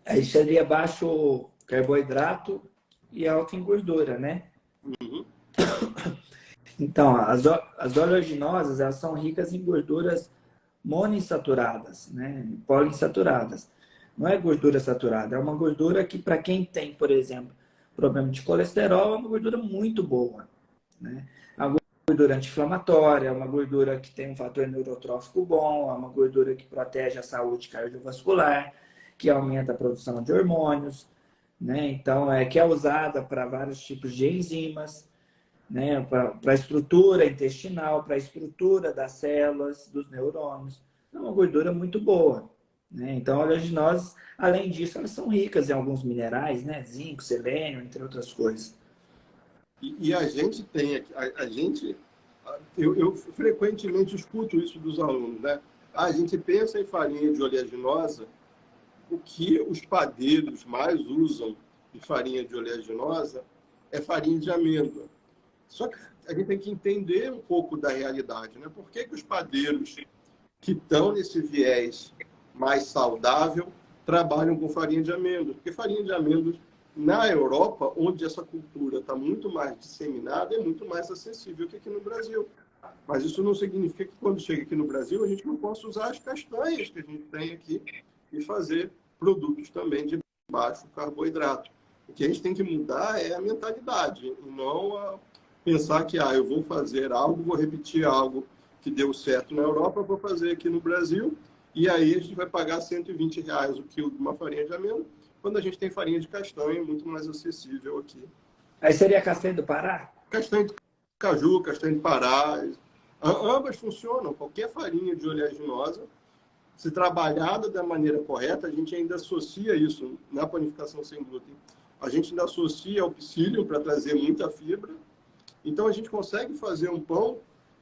Aí seria baixo carboidrato e alto em gordura, né? Uhum. Então, as oleaginosas, elas são ricas em gorduras monoinsaturadas, né? Poliinsaturadas. Não é gordura saturada, é uma gordura que, para quem tem, por exemplo, problema de colesterol, é uma gordura muito boa, né? É uma gordura anti-inflamatória, é uma gordura que tem um fator neurotrófico bom, é uma gordura que protege a saúde cardiovascular, que aumenta a produção de hormônios, né? Então, que é usada para vários tipos de enzimas, né, para a estrutura intestinal, para a estrutura das células, dos neurônios. É uma gordura muito boa. Né? Então, oleaginosas, além disso, elas são ricas em alguns minerais, né? Zinco, selênio, entre outras coisas. E a gente tem, eu frequentemente escuto isso dos alunos, né? A gente pensa em farinha de oleaginosa, o que os padeiros mais usam de farinha de oleaginosa é farinha de amêndoa. Só que a gente tem que entender um pouco da realidade, né? Por que os padeiros que estão nesse viés mais saudável trabalham com farinha de amêndoas? Porque farinha de amêndoas, na Europa, onde essa cultura está muito mais disseminada, é muito mais acessível que aqui no Brasil. Mas isso não significa que quando chega aqui no Brasil, a gente não possa usar as castanhas que a gente tem aqui e fazer produtos também de baixo carboidrato. O que a gente tem que mudar é a mentalidade, e não pensar que eu vou fazer algo, vou repetir algo que deu certo na Europa, vou fazer aqui no Brasil, e aí a gente vai pagar R$120 o quilo de uma farinha de amêndoa, quando a gente tem farinha de castanha muito mais acessível aqui. Aí seria a castanha do Pará? Castanha de caju, castanha de Pará, ambas funcionam. Qualquer farinha de oleaginosa, se trabalhada da maneira correta, a gente ainda associa isso na panificação sem glúten. A gente ainda associa o psyllium para trazer muita fibra. Então, a gente consegue fazer um pão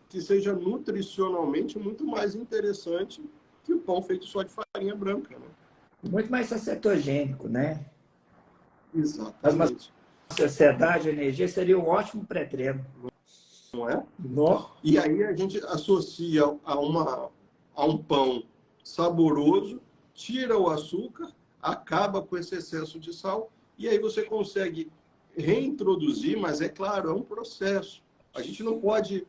que seja nutricionalmente muito mais interessante que o pão feito só de farinha branca, né? Muito mais cetogênico, né? Exatamente. Mas saciedade, energia seria um ótimo pré-treino. Não é? Não. E aí a gente associa a um pão saboroso, tira o açúcar, acaba com esse excesso de sal, e aí você consegue reintroduzir, mas é claro, é um processo. A gente não pode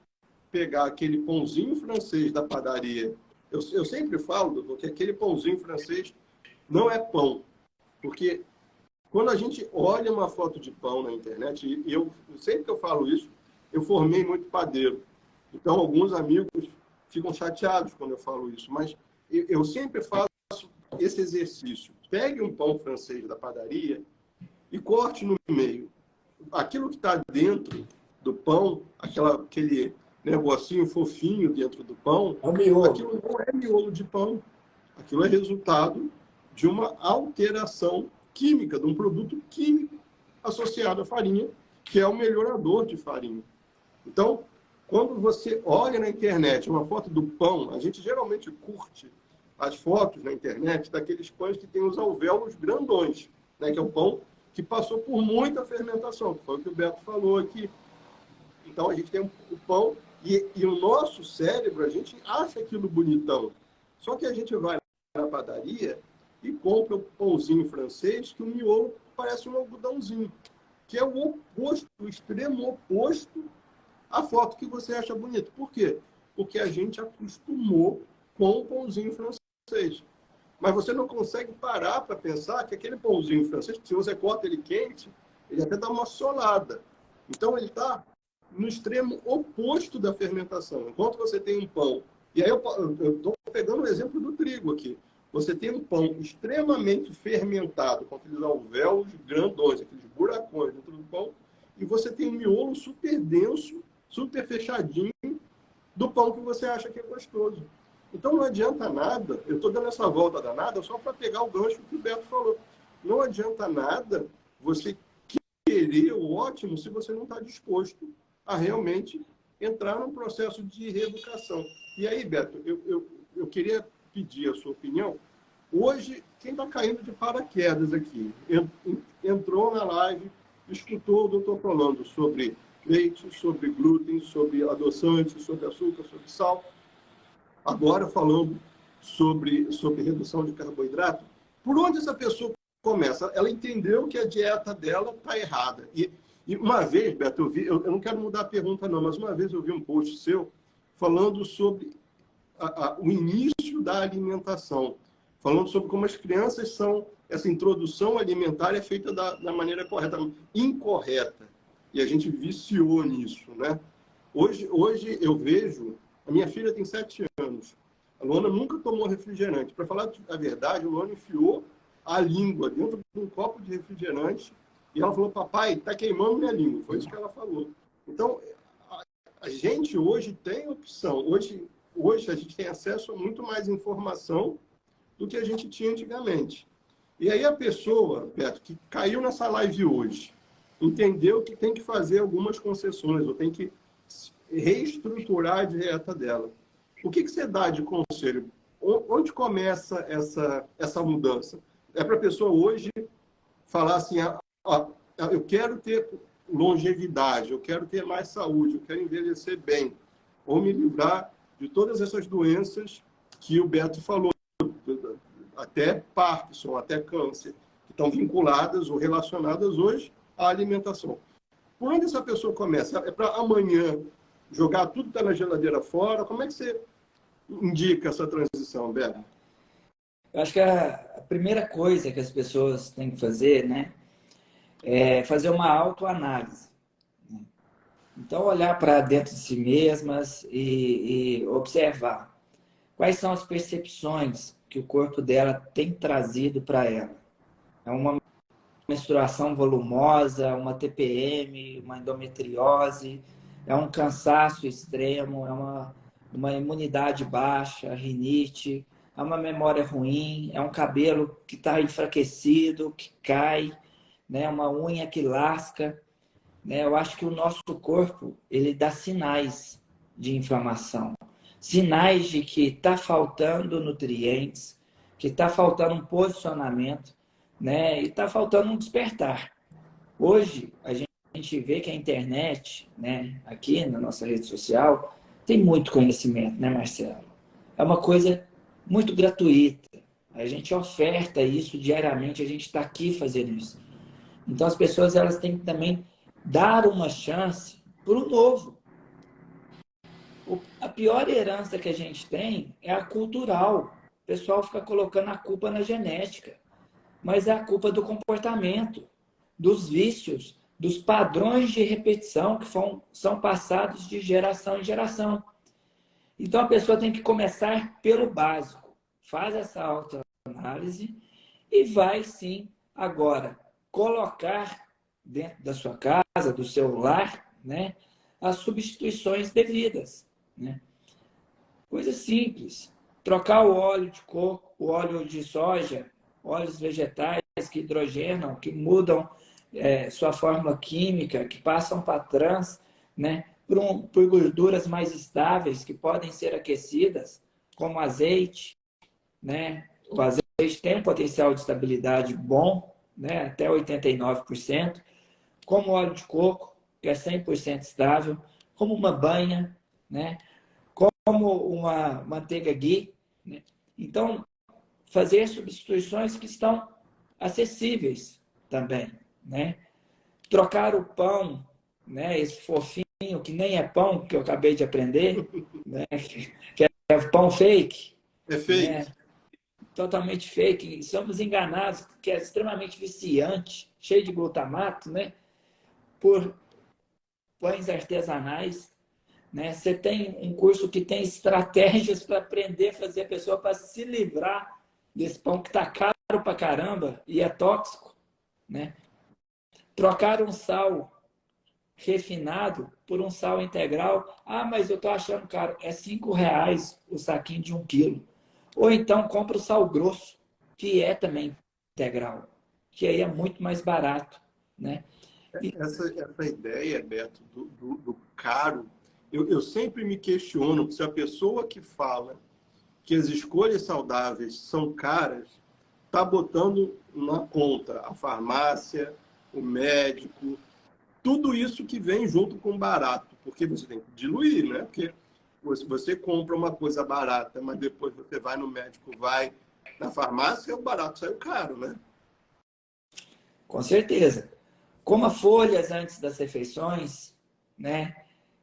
pegar aquele pãozinho francês da padaria. Eu sempre falo, doutor, que aquele pãozinho francês não é pão. Porque quando a gente olha uma foto de pão na internet, e sempre que eu falo isso, eu formei muito padeiro. Então, alguns amigos ficam chateados quando eu falo isso, mas eu sempre faço esse exercício. Pegue um pão francês da padaria e corte no meio. Aquilo que está dentro do pão, aquele negocinho fofinho dentro do pão, aquilo não é miolo de pão. Aquilo é resultado de uma alteração química, de um produto químico associado à farinha, que é o melhorador de farinha. Então, quando você olha na internet uma foto do pão, a gente geralmente curte as fotos na internet daqueles pães que têm os alvéolos grandões, né? Que é o pão que passou por muita fermentação, que foi o que o Beto falou aqui. Então, a gente tem o pão e o nosso cérebro, a gente acha aquilo bonitão. Só que a gente vai na padaria e compra o pãozinho francês, que o miolo parece um algodãozinho, que é o oposto, o extremo oposto à foto que você acha bonita. Por quê? Porque a gente acostumou com o pãozinho francês. Mas você não consegue parar para pensar que aquele pãozinho francês, se você corta ele quente, ele até dá uma solada. Então, ele está no extremo oposto da fermentação. Enquanto você tem um pão... E aí eu estou pegando o exemplo do trigo aqui. Você tem um pão extremamente fermentado, com aqueles alvéolos grandões, aqueles buracões dentro do pão, e você tem um miolo super denso, super fechadinho, do pão que você acha que é gostoso. Então não adianta nada, eu estou dando essa volta danada só para pegar o gancho que o Beto falou. Não adianta nada você querer o ótimo se você não está disposto a realmente entrar num processo de reeducação. E aí, Beto, eu queria pedir a sua opinião. Hoje, quem está caindo de paraquedas aqui, entrou na live, escutou o doutor falando sobre leite, sobre glúten, sobre adoçante, sobre açúcar, sobre sal. Agora falando sobre redução de carboidrato. Por onde essa pessoa começa? Ela entendeu que a dieta dela está errada. E uma vez, Beto, eu não quero mudar a pergunta não, mas uma vez eu vi um post seu falando sobre o início da alimentação, falando sobre como as crianças são, essa introdução alimentar é feita da maneira correta, incorreta. E a gente viciou nisso, né? Hoje eu vejo, a minha filha tem 7 anos, a Luana nunca tomou refrigerante. Para falar a verdade, a Luana enfiou a língua dentro de um copo de refrigerante e ela falou, papai, está queimando minha língua. Foi isso que ela falou. Então, a gente hoje tem opção. Hoje a gente tem acesso a muito mais informação do que a gente tinha antigamente. E aí a pessoa, Beto, que caiu nessa live hoje, entendeu que tem que fazer algumas concessões, ou tem que reestruturar a dieta dela. O que você dá de conselho? Onde começa essa mudança? É para a pessoa hoje falar assim, eu quero ter longevidade, eu quero ter mais saúde, eu quero envelhecer bem, ou me livrar de todas essas doenças que o Beto falou, até Parkinson, até câncer, que estão vinculadas ou relacionadas hoje à alimentação. Por onde essa pessoa começa? É para amanhã jogar tudo que está na geladeira fora? Como é que você indica essa transição, Beto? Eu acho que a primeira coisa que as pessoas têm que fazer, né, é fazer uma autoanálise. Então, olhar para dentro de si mesmas e observar quais são as percepções que o corpo dela tem trazido para ela. É uma menstruação volumosa, uma TPM, uma endometriose, é um cansaço extremo, é uma imunidade baixa, rinite, é uma memória ruim, é um cabelo que está enfraquecido, que cai, né? Uma unha que lasca. Né? Eu acho que o nosso corpo ele dá sinais de inflamação, sinais de que está faltando nutrientes, que está faltando um posicionamento, né? E está faltando um despertar. Hoje, a gente vê que a internet, né, aqui na nossa rede social, tem muito conhecimento, né, Marcelo? É uma coisa muito gratuita. A gente oferta isso diariamente, a gente está aqui fazendo isso. Então, as pessoas elas têm que também dar uma chance para o novo. A pior herança que a gente tem é a cultural. O pessoal fica colocando a culpa na genética. Mas é a culpa do comportamento, dos vícios, dos padrões de repetição que são passados de geração em geração. Então, a pessoa tem que começar pelo básico. Faz essa autoanálise e vai, sim, agora, colocar dentro da sua casa, do seu lar, né, as substituições devidas. Né? Coisa simples. Trocar o óleo de coco, o óleo de soja, óleos vegetais que hidrogenam, que mudam sua fórmula química, que passam para trans, né, por gorduras mais estáveis, que podem ser aquecidas, como azeite, né? O azeite tem um potencial de estabilidade bom, né? Até 89%, como óleo de coco, que é 100% estável, como uma banha, né? Como uma manteiga ghee, né? Então, fazer substituições que estão acessíveis também, né? Trocar o pão, né? Esse fofinho que nem é pão, que eu acabei de aprender, né? Que é pão fake, É fake. né? Totalmente fake. Somos enganados, que é extremamente viciante, cheio de glutamato, né? Por pães artesanais, né? Você tem um curso que tem estratégias para aprender a fazer a pessoa para se livrar desse pão que está caro para caramba e é tóxico, né? Trocar um sal refinado por um sal integral. Ah, mas eu estou achando caro. É R$ 5 o saquinho de 1 quilo. Ou então compra o sal grosso, que é também integral, que aí é muito mais barato, né? Essa ideia, Beto, do caro, eu sempre me questiono se a pessoa que fala que as escolhas saudáveis são caras está botando na conta a farmácia, o médico, tudo isso que vem junto com o barato, porque você tem que diluir, né? Porque você compra uma coisa barata, mas depois você vai no médico, vai na farmácia, o barato saiu caro, né? Com certeza. Coma folhas antes das refeições, né?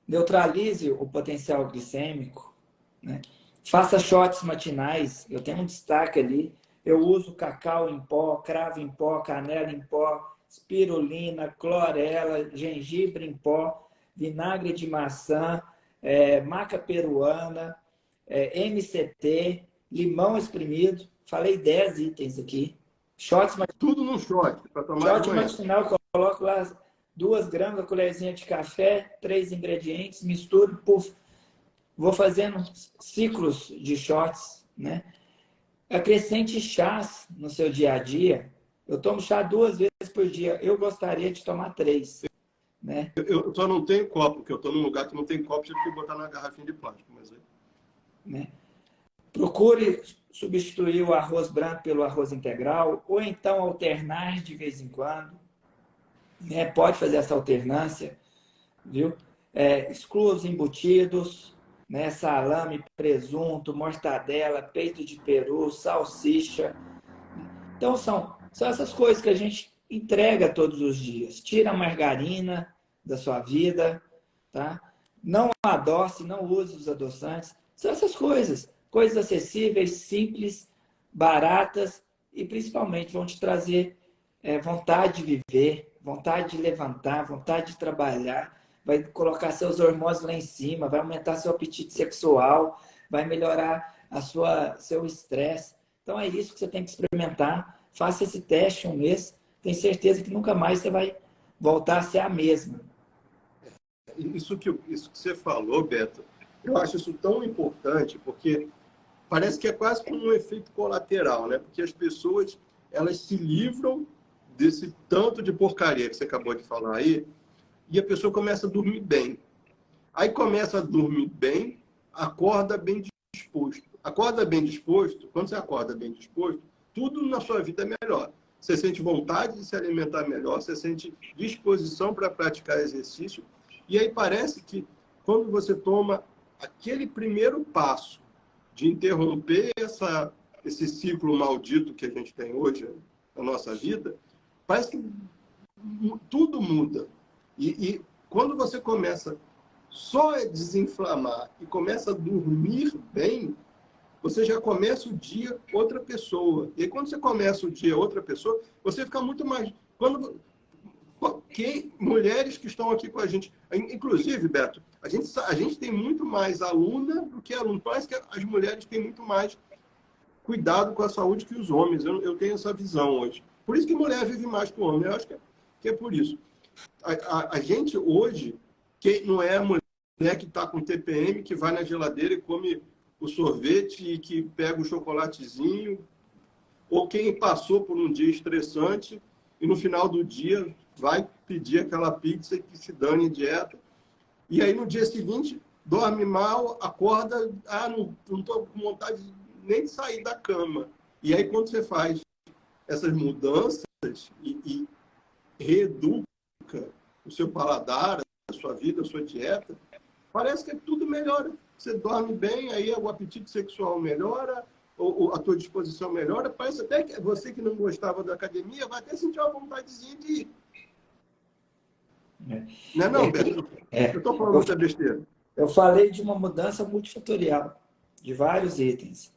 Neutralize o potencial glicêmico, né? Faça shots matinais. Eu tenho um destaque ali. Eu uso cacau em pó, cravo em pó, canela em pó, espirulina, clorela, gengibre em pó, vinagre de maçã, maca peruana, MCT, limão espremido. Falei 10 itens aqui. Shots Tudo num shot, para tomar de Shot manhã. matinal, coloco lá 2 gramas, a colherzinha de café, 3 ingredientes, misturo, puff. Vou fazendo ciclos de shots, né? Acrescente chás no seu dia a dia. Eu tomo chá 2 vezes por dia. Eu gostaria de tomar 3, né? Eu só não tenho copo, porque eu estou num lugar que não tem copo, tive que botar na garrafinha de plástico. Mas né? Procure substituir o arroz branco pelo arroz integral, ou então alternar de vez em quando, né? Pode fazer essa alternância, viu? Exclua os embutidos, né? Salame, presunto, mortadela, peito de peru, salsicha. Então, são essas coisas que a gente entrega todos os dias. Tira a margarina da sua vida, tá? Não adoce, não use os adoçantes. São essas coisas acessíveis, simples, baratas e principalmente vão te trazer vontade de viver, vontade de levantar, vontade de trabalhar, vai colocar seus hormônios lá em cima, vai aumentar seu apetite sexual, vai melhorar seu estresse. Então é isso que você tem que experimentar. Faça esse teste um mês, tenho certeza que nunca mais você vai voltar a ser a mesma. isso que você falou, Beto, eu acho isso tão importante, porque parece que é quase como um efeito colateral, né? Porque as pessoas, elas se livram desse tanto de porcaria que você acabou de falar aí, e a pessoa começa a dormir bem. Aí começa a dormir bem, acorda bem disposto. Acorda bem disposto, quando você acorda bem disposto, tudo na sua vida é melhor. Você sente vontade de se alimentar melhor, você sente disposição para praticar exercício, e aí parece que quando você toma aquele primeiro passo de interromper esse ciclo maldito que a gente tem hoje na nossa vida, parece que tudo muda. E quando você começa só a desinflamar e começa a dormir bem, você já começa o dia outra pessoa. E aí, quando você começa o dia outra pessoa, você fica muito mais... mulheres que estão aqui com a gente, inclusive, Beto, a gente tem muito mais aluna do que aluno. Parece que as mulheres têm muito mais cuidado com a saúde que os homens. Eu tenho essa visão hoje. Por isso que mulher vive mais que o homem. Eu acho que é por isso. A gente hoje, que não é a mulher que está com TPM, que vai na geladeira e come o sorvete e que pega o chocolatezinho, ou quem passou por um dia estressante e no final do dia vai pedir aquela pizza que se dane dieta. E aí no dia seguinte dorme mal, acorda, não estou com vontade nem sair da cama. E aí, quando você faz essas mudanças e reeduca o seu paladar, a sua vida, a sua dieta, parece que tudo melhora. Você dorme bem, aí o apetite sexual melhora, ou a tua disposição melhora. Parece até que você que não gostava da academia vai até sentir uma vontadezinha de ir. Não é não, Beto? Eu estou falando muita besteira. Eu falei de uma mudança multifatorial, de vários itens.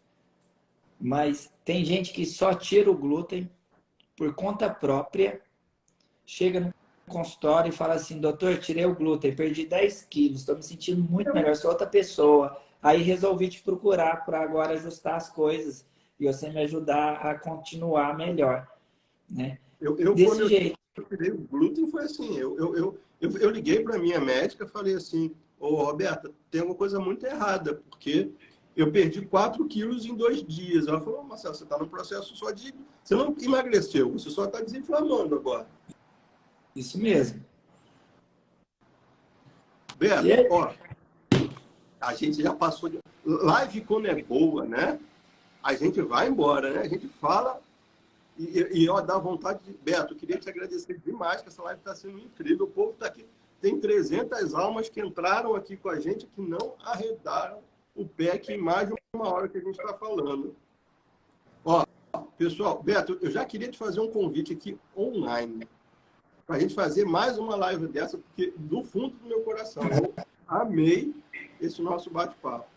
Mas tem gente que só tira o glúten por conta própria, chega no consultório e fala assim, doutor, tirei o glúten, perdi 10 quilos, estou me sentindo muito melhor, sou outra pessoa. Aí resolvi te procurar para agora ajustar as coisas e você me ajudar a continuar melhor. Né? Desse jeito. Eu tirei o glúten, foi assim, eu liguei para a minha médica e falei assim, ô Roberta, tem uma coisa muito errada, porque eu perdi 4 quilos em 2 dias. Ela falou, Marcelo, você está no processo só de... Você não emagreceu, você só está desinflamando agora. Isso mesmo. Beto, ó, a gente já passou de... Live quando é boa, né? A gente vai embora, né? A gente fala e ó, dá vontade de... Beto, eu queria te agradecer demais, que essa live está sendo incrível. O povo está aqui. Tem 300 almas que entraram aqui com a gente que não arredaram o pé aqui em mais de uma hora que a gente está falando. Ó, pessoal, Beto, eu já queria te fazer um convite aqui online para a gente fazer mais uma live dessa, porque do fundo do meu coração eu amei esse nosso bate-papo.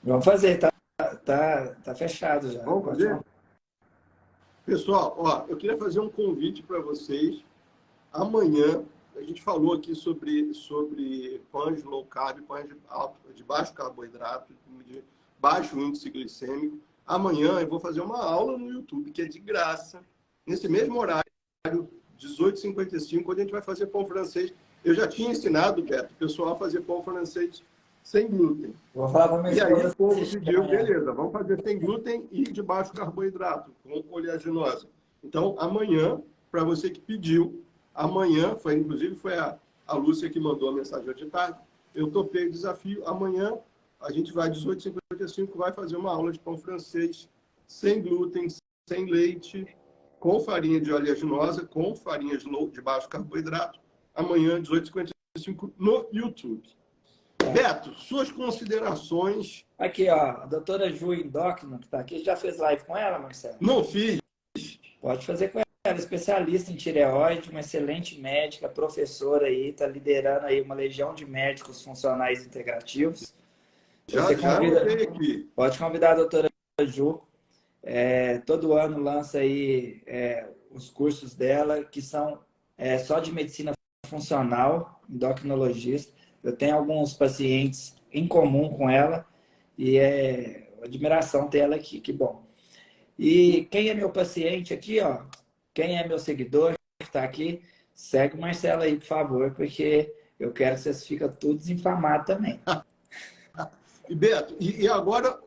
Vamos fazer, tá fechado já. Vamos fazer? Pessoal, ó, eu queria fazer um convite para vocês. Amanhã, a gente falou aqui sobre pães low carb, pães de baixo carboidrato, de baixo índice glicêmico. Amanhã eu vou fazer uma aula no YouTube, que é de graça, nesse mesmo horário, 18h55, onde a gente vai fazer pão francês. Eu já tinha ensinado, Beto, o pessoal a fazer pão francês sem glúten. Vou falar para e aí o povo pediu, beleza, vamos fazer sem glúten e de baixo carboidrato, com oleaginosa. Então, amanhã, para você que pediu, amanhã, inclusive foi a Lúcia que mandou a mensagem de tarde, eu topei o desafio. Amanhã, a gente vai, 18h55, vai fazer uma aula de pão francês sem glúten, sem leite, com farinha de oleaginosa, com farinha de baixo carboidrato. Amanhã, 18h55, no YouTube. Beto, suas considerações. Aqui, ó, a doutora Ju Endócrino, que está aqui, já fez live com ela, Marcelo? Não fiz. Pode fazer com ela, especialista em tireoide, uma excelente médica, professora aí, está liderando aí uma legião de médicos funcionais integrativos. Já aqui. Pode convidar a doutora Ju. Todo ano lança aí os cursos dela, que são só de medicina funcional, endocrinologista. Eu tenho alguns pacientes em comum com ela e é admiração ter ela aqui, que bom. E quem é meu paciente aqui, ó, quem é meu seguidor que está aqui, segue o Marcelo aí, por favor, porque eu quero que vocês fiquem tudo desinflamados também. E Beto, e agora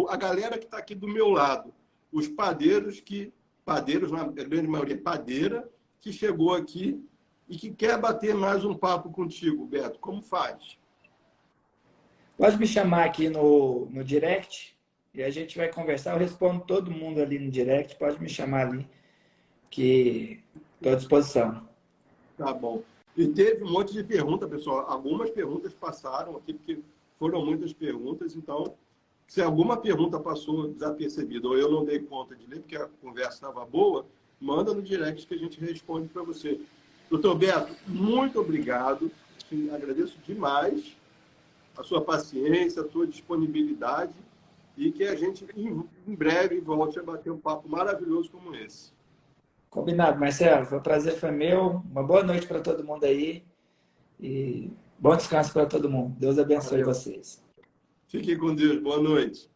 a galera que está aqui do meu lado, os padeiros, na grande maioria padeira, que chegou aqui e que quer bater mais um papo contigo, Beto, como faz? Pode me chamar aqui no direct e a gente vai conversar. Eu respondo todo mundo ali no direct, pode me chamar ali, que estou à disposição. Tá bom. E teve um monte de perguntas, pessoal. Algumas perguntas passaram aqui, porque foram muitas perguntas, então, se alguma pergunta passou desapercebida ou eu não dei conta de ler, porque a conversa estava boa, manda no direct que a gente responde para você. Doutor Beto, muito obrigado. Agradeço demais a sua paciência, a sua disponibilidade e que a gente, em breve, volte a bater um papo maravilhoso como esse. Combinado, Marcelo. O prazer foi meu. Uma boa noite para todo mundo aí e bom descanso para todo mundo. Deus abençoe vocês. Fiquem com Deus. Boa noite.